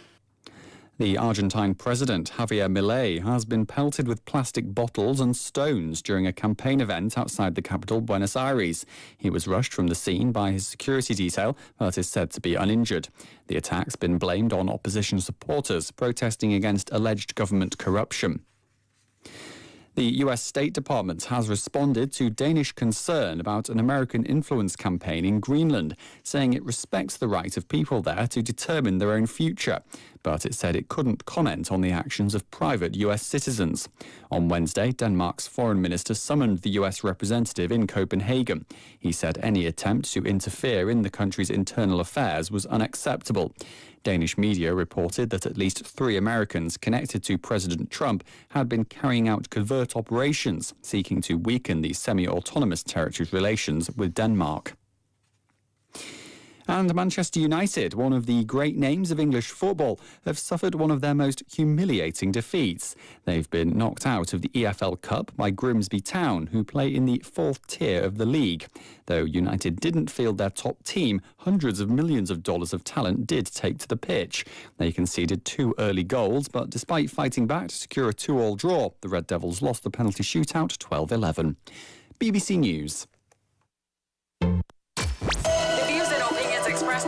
The Argentine president, Javier Milei, has been pelted with plastic bottles and stones during a campaign event outside the capital, Buenos Aires. He was rushed from the scene by his security detail, but is said to be uninjured. The attack's been blamed on opposition supporters protesting against alleged government corruption. The US State Department has responded to Danish concern about an American influence campaign in Greenland, saying it respects the right of people there to determine their own future. But it said it couldn't comment on the actions of private US citizens. On Wednesday, Denmark's foreign minister summoned the US representative in Copenhagen. He said any attempt to interfere in the country's internal affairs was unacceptable. Danish media reported that at least 3 Americans connected to President Trump had been carrying out covert operations, seeking to weaken the semi-autonomous territory's relations with Denmark. And Manchester United, one of the great names of English football, have suffered one of their most humiliating defeats. They've been knocked out of the EFL Cup by Grimsby Town, who play in the 4th tier of the league. Though United didn't field their top team, hundreds of millions of dollars of talent did take to the pitch. They conceded 2 early goals, but despite fighting back to secure a 2-2 draw, the Red Devils lost the penalty shootout 12-11. BBC News.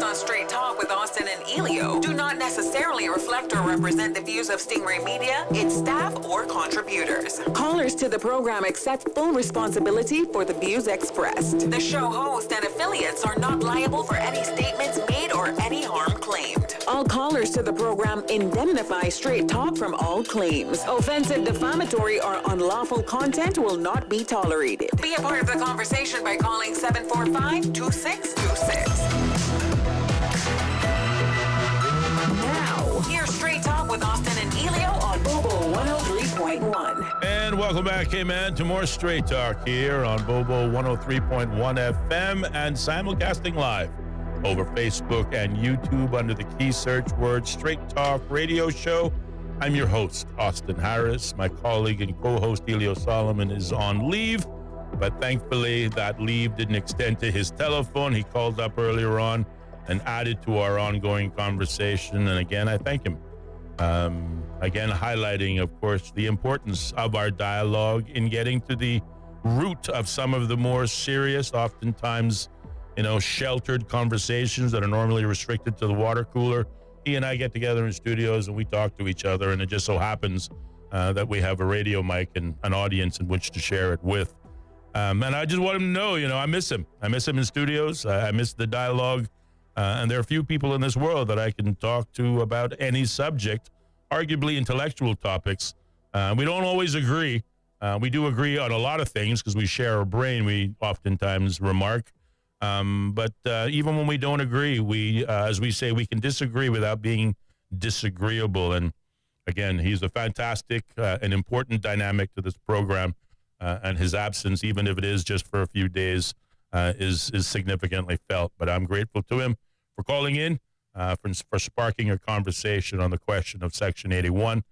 On Straight Talk with Austin and Ellio do not necessarily reflect or represent the views of Stingray Media, its staff, or contributors. Callers to the program accept full responsibility for the views expressed. The show host and affiliates are not liable for any statements made or any harm claimed. All callers to the program indemnify Straight Talk from all claims. Offensive, defamatory, or unlawful content will not be tolerated. Be a part of the conversation by calling 745-2626. Here's Straight Talk with Austin and Ellio on Bobo 103.1. And welcome back, hey man, to more Straight Talk here on Bobo 103.1 FM and simulcasting live over Facebook and YouTube under the key search word Straight Talk Radio Show. I'm your host, Austin Harris. My colleague and co-host Ellio Solomon is on leave, but thankfully that leave didn't extend to his telephone. He called up earlier on and added to our ongoing conversation. And again, I thank him. Again, highlighting, of course, the importance of our dialogue in getting to the root of some of the more serious, oftentimes, sheltered conversations that are normally restricted to the water cooler. He and I get together in studios and we talk to each other, and it just so happens that we have a radio mic and an audience in which to share it with. And I just want him to know, I miss him. I miss him in studios. I miss the dialogue. And there are few people in this world that I can talk to about any subject, arguably intellectual topics. We don't always agree, We do agree on a lot of things because we share a brain, we oftentimes remark. But even when we don't agree, we, as we say, we can disagree without being disagreeable. And again, he's a fantastic and important dynamic to this program. And his absence, even if it is just for a few days, is significantly felt. But I'm grateful to him for calling in, for sparking a conversation on the question of Section 81,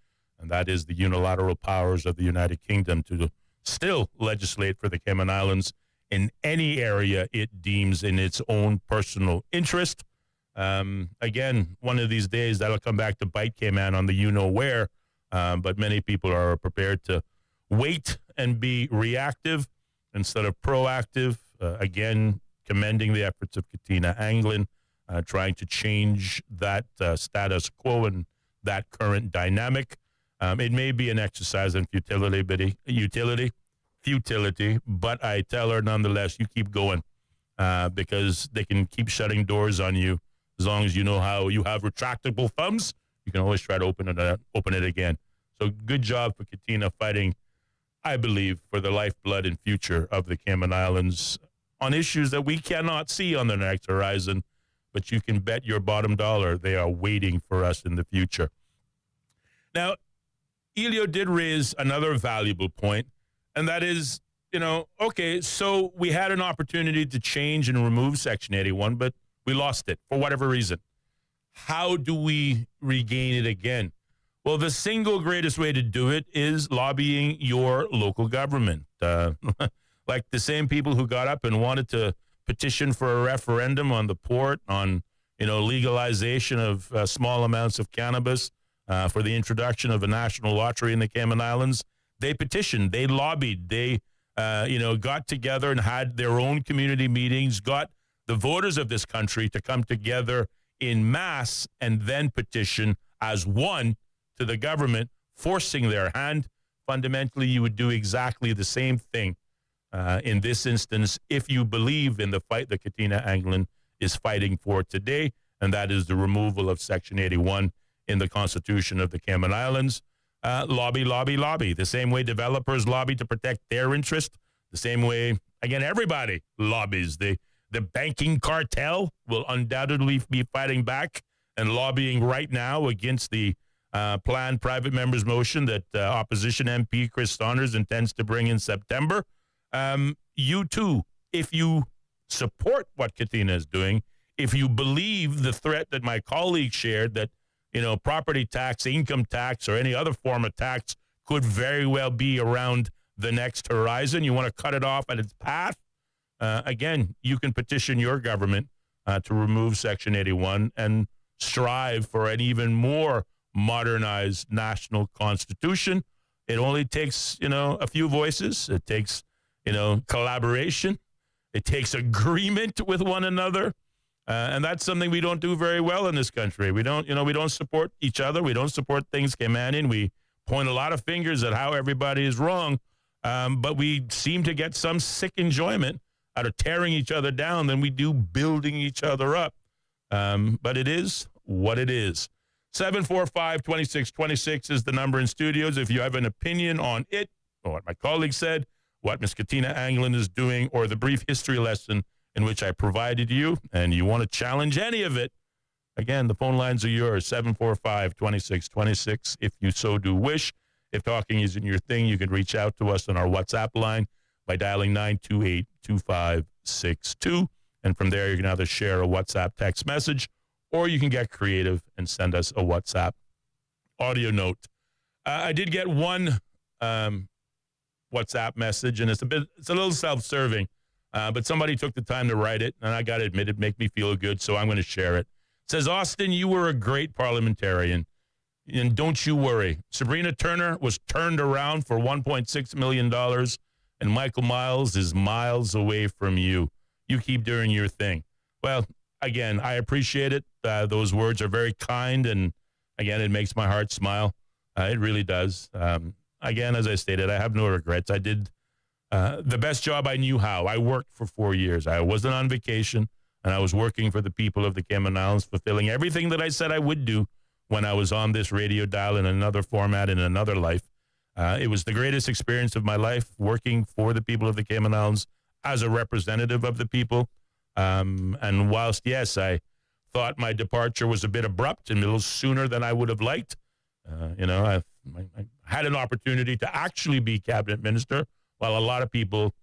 and that is the unilateral powers of the United Kingdom to still legislate for the Cayman Islands in any area it deems in its own personal interest. Again, one of these days, that'll come back to bite Cayman on the you-know-where, but many people are prepared to wait and be reactive instead of proactive. Again, commending the efforts of Katina Anglin, trying to change that status quo and that current dynamic. It may be an exercise in futility, but I tell her nonetheless, you keep going because they can keep shutting doors on you as long as you know how you have retractable thumbs. You can always try to open it again. So good job for Katina fighting, I believe, for the lifeblood and future of the Cayman Islands on issues that we cannot see on the next horizon, but you can bet your bottom dollar they are waiting for us in the future. Now, Ellio did raise another valuable point, and that is, okay, so we had an opportunity to change and remove Section 81, but we lost it for whatever reason. How do we regain it again? Well, the single greatest way to do it is lobbying your local government. Like the same people who got up and wanted to petition for a referendum on the port, on legalization of small amounts of cannabis, for the introduction of a national lottery in the Cayman Islands. They petitioned, they lobbied, they got together and had their own community meetings, got the voters of this country to come together in mass and then petition as one to the government, forcing their hand. Fundamentally, you would do exactly the same thing in this instance if you believe in the fight that Katina Anglin is fighting for today, and that is the removal of Section 81 in the Constitution of the Cayman Islands. Lobby, lobby, lobby. The same way developers lobby to protect their interest, the same way, again, everybody lobbies. The banking cartel will undoubtedly be fighting back and lobbying right now against the planned private members motion that opposition MP Chris Saunders intends to bring in September. You too, if you support what Katina is doing, if you believe the threat that my colleague shared that property tax, income tax, or any other form of tax could very well be around the next horizon, you want to cut it off at its path, again, you can petition your government to remove Section 81 and strive for an even more modernized national constitution. It only takes, a few voices. It takes, collaboration. It takes agreement with one another. And that's something we don't do very well in this country. We don't support each other. We don't support things Caymanian. We point a lot of fingers at how everybody is wrong. But we seem to get some sick enjoyment out of tearing each other down than we do building each other up. But it is what it is. 745-2626 is the number in studios. If you have an opinion on it, or what my colleague said, what Ms. Katina Anglin is doing, or the brief history lesson in which I provided you, and you want to challenge any of it, again, the phone lines are yours, 745-2626, if you so do wish. If talking isn't your thing, you can reach out to us on our WhatsApp line by dialing 928-2562. And from there, you can either share a WhatsApp text message, or you can get creative and send us a WhatsApp audio note. I did get one WhatsApp message, and it's a little self-serving, but somebody took the time to write it, and I got to admit, it made me feel good, so I'm going to share it. It says, Austin, you were a great parliamentarian, and don't you worry. Sabrina Turner was turned around for $1.6 million, and Michael Miles is miles away from you. You keep doing your thing. Well, again, I appreciate it. Those words are very kind, and again, it makes my heart smile. It really does. Again, as I stated, I have no regrets. I did the best job I knew how. I worked for 4 years. I wasn't on vacation, and I was working for the people of the Cayman Islands, fulfilling everything that I said I would do when I was on this radio dial in another format, in another life. It was the greatest experience of my life working for the people of the Cayman Islands as a representative of the people. And whilst, yes, I thought my departure was a bit abrupt and a little sooner than I would have liked, I had an opportunity to actually be cabinet minister, while a lot of people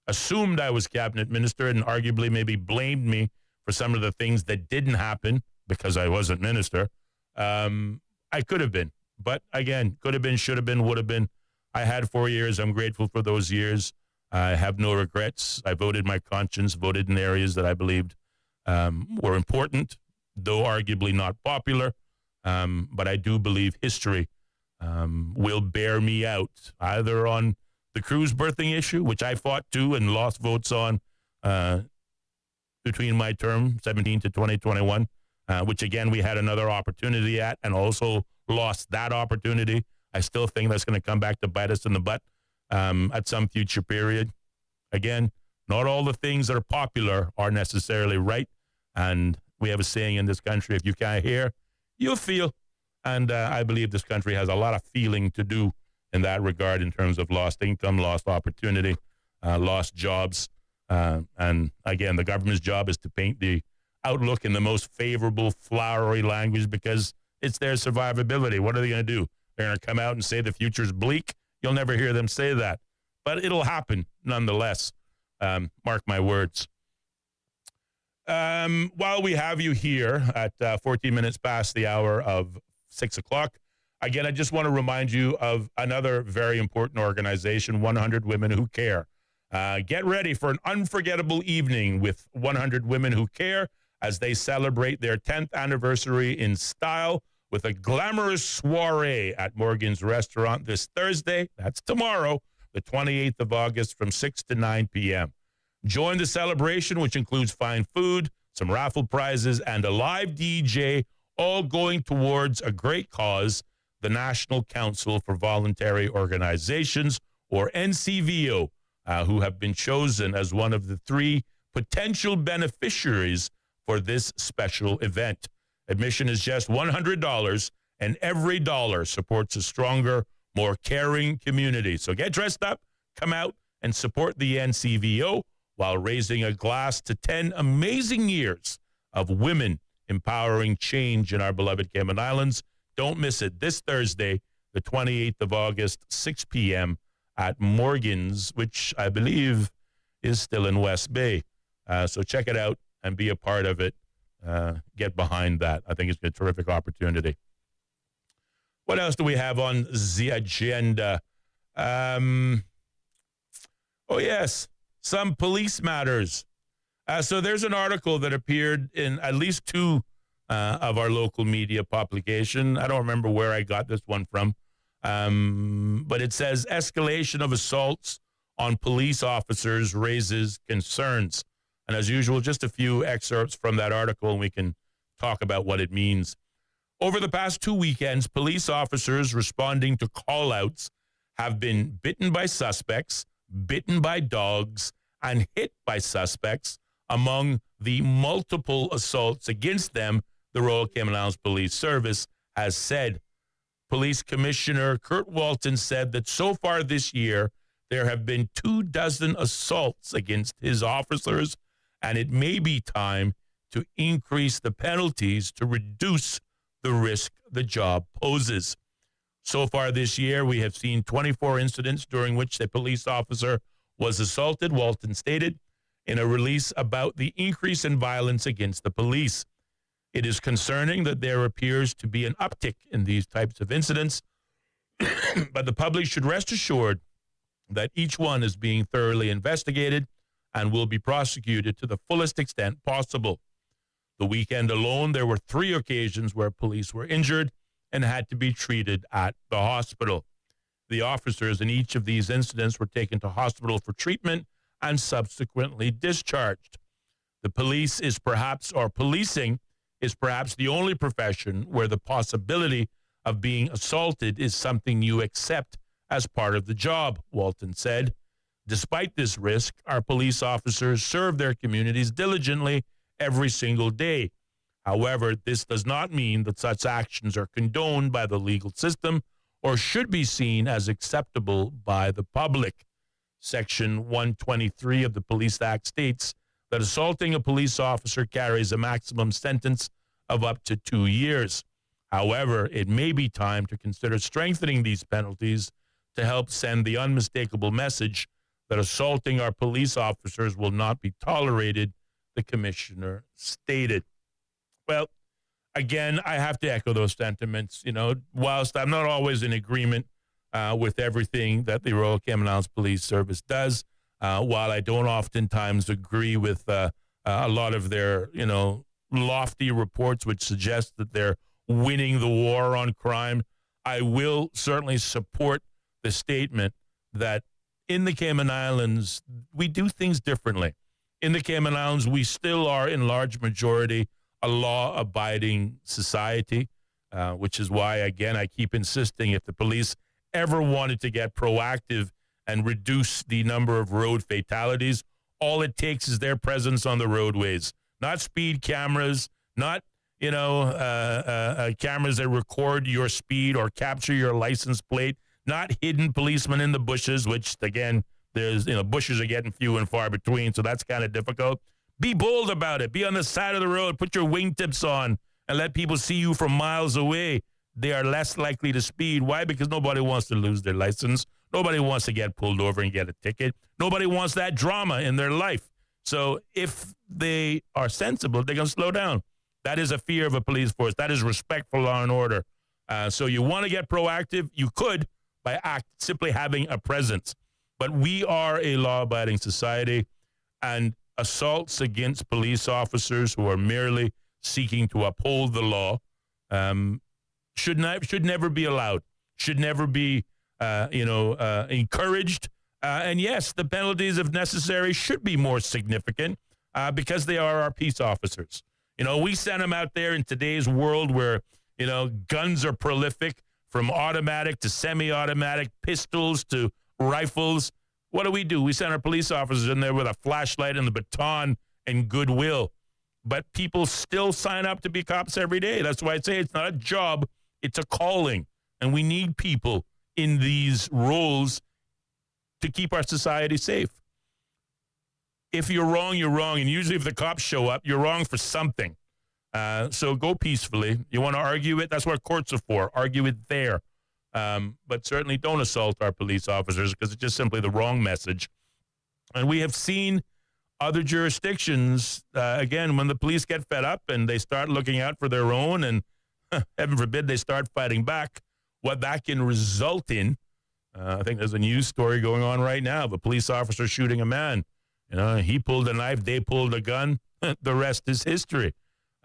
assumed I was cabinet minister and arguably maybe blamed me for some of the things that didn't happen because I wasn't minister. I could have been. But again, could have been, should have been, would have been. I had 4 years. I'm grateful for those years. I have no regrets. I voted my conscience, voted in areas that I believed were important, though arguably not popular. But I do believe history will bear me out, either on the cruise berthing issue, which I fought too and lost votes on between my term, 17 to 2021, which again, we had another opportunity at and also lost that opportunity. I still think that's going to come back to bite us in the butt at some future period. Again, not all the things that are popular are necessarily right. And we have a saying in this country, if you can't hear, you'll feel. And I believe this country has a lot of feeling to do in that regard in terms of lost income, lost opportunity, lost jobs. And again, the government's job is to paint the outlook in the most favorable, flowery language because it's their survivability. What are they going to do? They're going to come out and say the future's bleak? You'll never hear them say that. But it'll happen nonetheless. Mark my words. While we have you here at 14 minutes past the hour of 6 o'clock, again, I just want to remind you of another very important organization, 100 Women Who Care. Get ready for an unforgettable evening with 100 Women Who Care as they celebrate their 10th anniversary in style with a glamorous soiree at Morgan's Restaurant this Thursday. That's tomorrow, the 28th of August from 6 to 9 p.m. Join the celebration, which includes fine food, some raffle prizes, and a live DJ, all going towards a great cause, the National Council for Voluntary Organizations, or NCVO, who have been chosen as one of the 3 potential beneficiaries for this special event. Admission is just $100, and every dollar supports a stronger, more caring community. So get dressed up, come out, and support the NCVO while raising a glass to 10 amazing years of women empowering change in our beloved Cayman Islands. Don't miss it this Thursday, the 28th of August, 6 p.m. at Morgan's, which I believe is still in West Bay. So check it out and be a part of it. Get behind that. I think it's a terrific opportunity. What else do we have on the agenda? Oh, yes, some police matters. So there's an article that appeared in at least 2 of our local media publication. I don't remember where I got this one from. But it says escalation of assaults on police officers raises concerns. And as usual, just a few excerpts from that article, and we can talk about what it means. Over the past 2 weekends, police officers responding to call-outs have been bitten by suspects, bitten by dogs, and hit by suspects among the multiple assaults against them, the Royal Cayman Islands Police Service has said. Police Commissioner Kurt Walton said that so far this year, there have been 24 assaults against his officers, and it may be time to increase the penalties to reduce the risk the job poses. So far this year, we have seen 24 incidents during which a police officer was assaulted, Walton stated in a release about the increase in violence against the police. It is concerning that there appears to be an uptick in these types of incidents, but the public should rest assured that each one is being thoroughly investigated and will be prosecuted to the fullest extent possible. The weekend alone, there were 3 occasions where police were injured and had to be treated at the hospital. The officers in each of these incidents were taken to hospital for treatment and subsequently discharged. The police is perhaps, or policing is perhaps the only profession where the possibility of being assaulted is something you accept as part of the job, Walton said. Despite this risk, our police officers serve their communities diligently every single day. However, this does not mean that such actions are condoned by the legal system or should be seen as acceptable by the public. Section 123 of the Police Act states that assaulting a police officer carries a maximum sentence of up to 2 years. However, it may be time to consider strengthening these penalties to help send the unmistakable message that assaulting our police officers will not be tolerated, the commissioner stated. Well, again, I have to echo those sentiments. You know, whilst I'm not always in agreement with everything that the Royal Cayman Islands Police Service does, while I don't oftentimes agree with a lot of their, lofty reports which suggest that they're winning the war on crime, I will certainly support the statement that in the Cayman Islands, we do things differently. In the Cayman Islands, we still are in large majority a law-abiding society, which is why, again, I keep insisting if the police ever wanted to get proactive and reduce the number of road fatalities, all it takes is their presence on the roadways, not speed cameras, not cameras that record your speed or capture your license plate, not hidden policemen in the bushes, which, again, there's, bushes are getting few and far between, so that's kind of difficult. Be bold about it. Be on the side of the road. Put your wingtips on and let people see you from miles away. They are less likely to speed. Why? Because nobody wants to lose their license. Nobody wants to get pulled over and get a ticket. Nobody wants that drama in their life. So if they are sensible, they're going to slow down. That is a fear of a police force. That is respect for law and order. So you want to get proactive? You could by simply having a presence. But we are a law-abiding society, and assaults against police officers who are merely seeking to uphold the law should never be allowed, should never be encouraged. And yes, the penalties, if necessary, should be more significant because they are our peace officers. We send them out there in today's world where, guns are prolific, from automatic to semi-automatic, pistols to rifles. What do? We send our police officers in there with a flashlight and the baton and goodwill. But people still sign up to be cops every day. That's why I say it's not a job, it's a calling. And we need people in these roles to keep our society safe. If you're wrong, you're wrong. And usually if the cops show up, you're wrong for something. So go peacefully. You want to argue it? That's what courts are for. Argue it there. But certainly don't assault our police officers because it's just simply the wrong message. And we have seen other jurisdictions, again, when the police get fed up and they start looking out for their own and, heaven forbid, they start fighting back, what that can result in. I think there's a news story going on right now of a police officer shooting a man. He pulled a knife, they pulled a gun. The rest is history.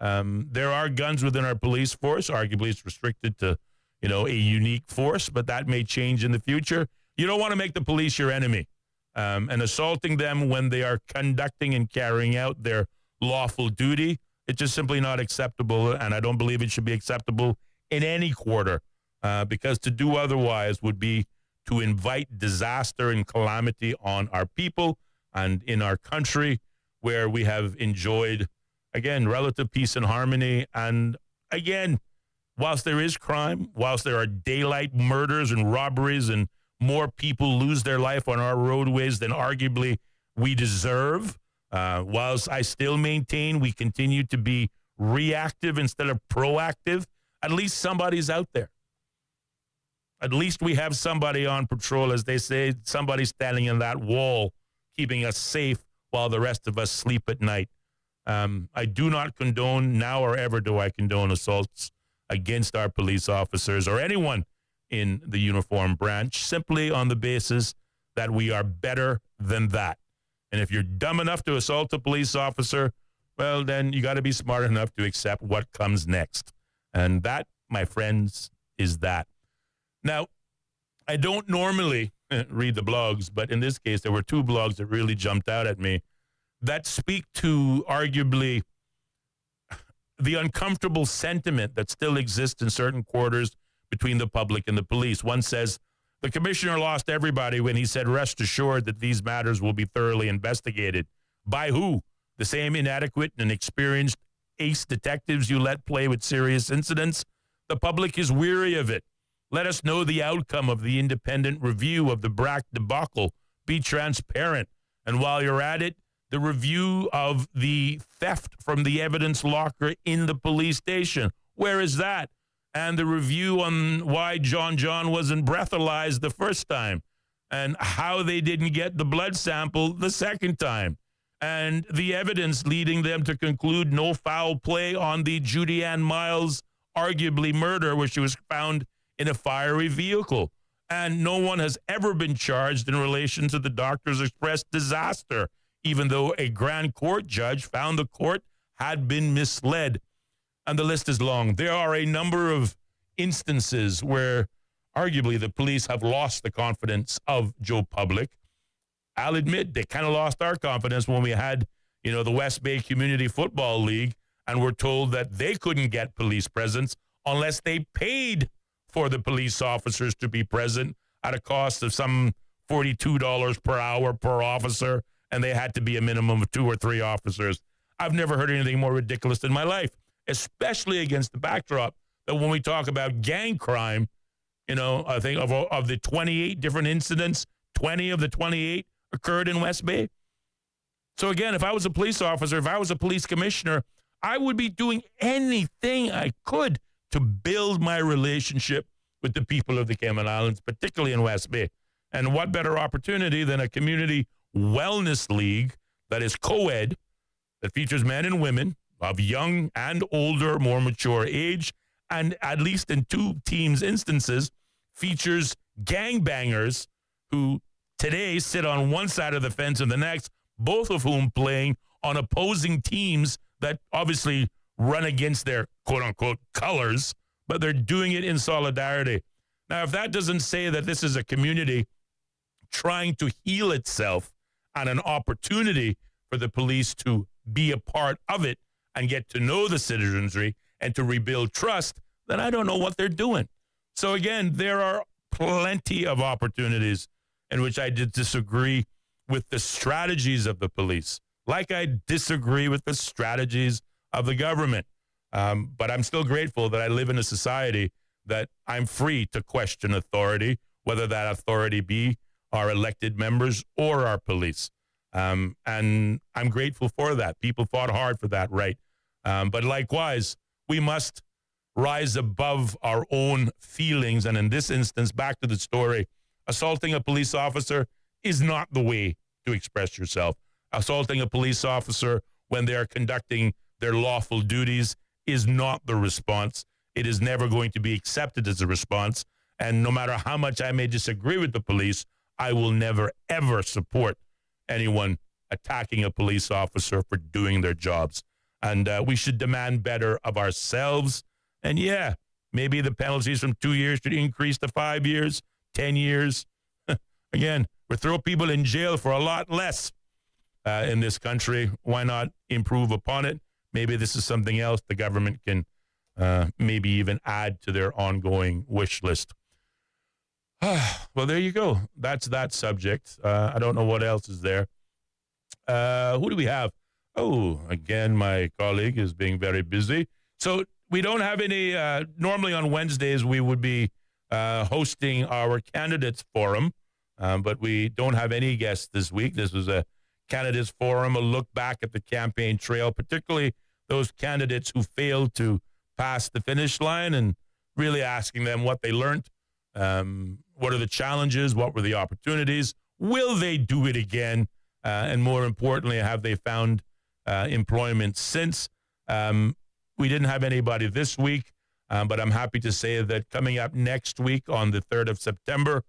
There are guns within our police force. Arguably, it's restricted to, a unique force, but that may change in the future. You don't want to make the police your enemy. And assaulting them when they are conducting and carrying out their lawful duty, it's just simply not acceptable, and I don't believe it should be acceptable in any quarter, because to do otherwise would be to invite disaster and calamity on our people and in our country where we have enjoyed, again, relative peace and harmony. And again, whilst there is crime, whilst there are daylight murders and robberies and more people lose their life on our roadways than arguably we deserve, whilst I still maintain we continue to be reactive instead of proactive, at least somebody's out there. At least we have somebody on patrol, as they say, somebody standing in that wall, keeping us safe while the rest of us sleep at night. I do not condone, now or ever do I condone assaults against our police officers or anyone in the uniform branch, simply on the basis that we are better than that. And if you're dumb enough to assault a police officer, well, then you got to be smart enough to accept what comes next. And that, my friends, is that. Now, I don't normally read the blogs, but in this case, there were two blogs that really jumped out at me that speak to arguably the uncomfortable sentiment that still exists in certain quarters between the public and the police. One says, the commissioner lost everybody when he said, rest assured that these matters will be thoroughly investigated. By who? The same inadequate and inexperienced ace detectives you let play with serious incidents? The public is weary of it. Let us know the outcome of the independent review of the BRAC debacle. Be transparent. And while you're at it, the review of the theft from the evidence locker in the police station. Where is that? And the review on why John wasn't breathalyzed the first time and how they didn't get the blood sample the second time. And the evidence leading them to conclude no foul play on the Judy Ann Miles arguably murder, where she was found in a fiery vehicle. And no one has ever been charged in relation to the Doctors Express disaster, even though a grand court judge found the court had been misled. And the list is long. There are a number of instances where arguably the police have lost the confidence of Joe Public. I'll admit they kind of lost our confidence when we had, the West Bay Community Football League, and were told that they couldn't get police presence unless they paid for the police officers to be present at a cost of some $42 per hour per officer, and they had to be a minimum of 2 or 3 officers. I've never heard anything more ridiculous in my life, especially against the backdrop that when we talk about gang crime, I think of the 28 different incidents, 20 of the 28 occurred in West Bay. So again, if I was a police officer, if I was a police commissioner, I would be doing anything I could to build my relationship with the people of the Cayman Islands, particularly in West Bay. And what better opportunity than a community wellness league that is co-ed, that features men and women of young and older, more mature age, and at least in 2 teams' instances, features gangbangers who today sit on one side of the fence and the next, both of whom playing on opposing teams that obviously run against their quote-unquote colors, but they're doing it in solidarity. Now, if that doesn't say that this is a community trying to heal itself and an opportunity for the police to be a part of it and get to know the citizenry and to rebuild trust, then I don't know what they're doing. So again, there are plenty of opportunities in which I did disagree with the strategies of the police, like I disagree with the strategies of the government. But I'm still grateful that I live in a society that I'm free to question authority, whether that authority be our elected members or our police. And I'm grateful for that. People fought hard for that right. But likewise, we must rise above our own feelings. And in this instance, back to the story, assaulting a police officer is not the way to express yourself. Assaulting a police officer when they are conducting their lawful duties is not the response. It is never going to be accepted as a response. And no matter how much I may disagree with the police, I will never, ever support anyone attacking a police officer for doing their jobs. And we should demand better of ourselves. And yeah, maybe the penalties from 2 years should increase to 5 years, 10 years. Again, we throw people in jail for a lot less in this country. Why not improve upon it? Maybe this is something else the government can maybe even add to their ongoing wish list. Well, there you go. That's that subject. I don't know what else is there. Who do we have? Oh, again, my colleague is being very busy. So we don't have any, normally on Wednesdays we would be hosting our candidates forum, but we don't have any guests this week. This was a candidates forum, a look back at the campaign trail, particularly those candidates who failed to pass the finish line, and really asking them what they learned. What are the challenges? What were the opportunities? Will they do it again? And more importantly, have they found employment since? We didn't have anybody this week, but I'm happy to say that coming up next week on the 3rd of September,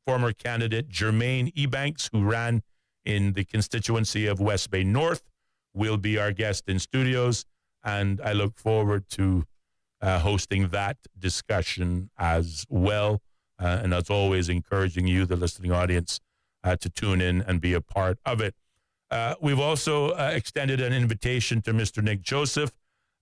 former candidate Jermaine Ebanks, who ran in the constituency of West Bay North, will be our guest in studios. And I look forward to hosting that discussion as well. And as always, encouraging you, the listening audience, to tune in and be a part of it. We've also extended an invitation to Mr. Nick Joseph,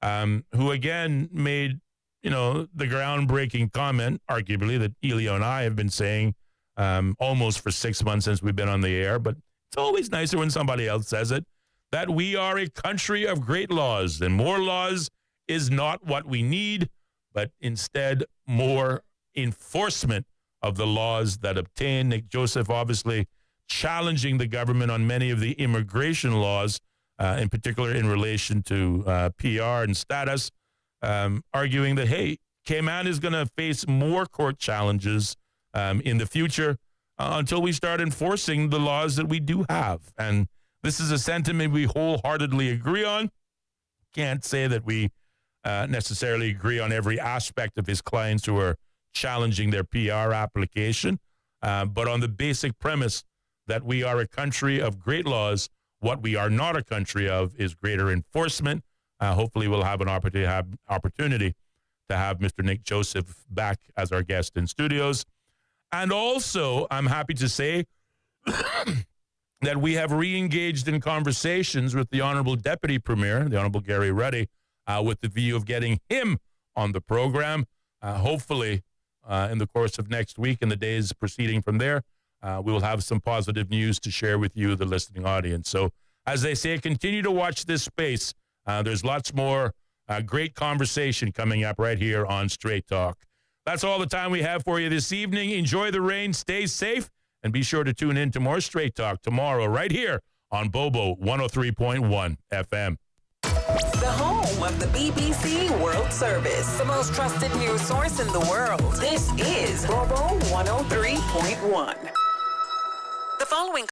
who again made, the groundbreaking comment, arguably, that Ellio and I have been saying almost for 6 months since we've been on the air. But it's always nicer when somebody else says it, that we are a country of great laws, and more laws is not what we need, but instead more enforcement of the laws that obtain. Nick Joseph obviously challenging the government on many of the immigration laws, in particular in relation to PR and status, arguing that, hey, Cayman is going to face more court challenges in the future until we start enforcing the laws that we do have. And this is a sentiment we wholeheartedly agree on. Can't say that we necessarily agree on every aspect of his clients who are challenging their PR application, but on the basic premise that we are a country of great laws, what we are not a country of is greater enforcement. Hopefully we'll have an opportunity to have Mr. Nick Joseph back as our guest in studios. And also, I'm happy to say that we have re-engaged in conversations with the Honorable Deputy Premier, the Honorable Gary Ruddy, with the view of getting him on the program. Hopefully, in the course of next week and the days proceeding from there, we will have some positive news to share with you, the listening audience. So, as they say, continue to watch this space. There's lots more great conversation coming up right here on Straight Talk. That's all the time we have for you this evening. Enjoy the rain, stay safe, and be sure to tune in to more Straight Talk tomorrow right here on Bobo 103.1 FM. The home of the BBC World Service, the most trusted news source in the world. This is Bobo 103.1. The following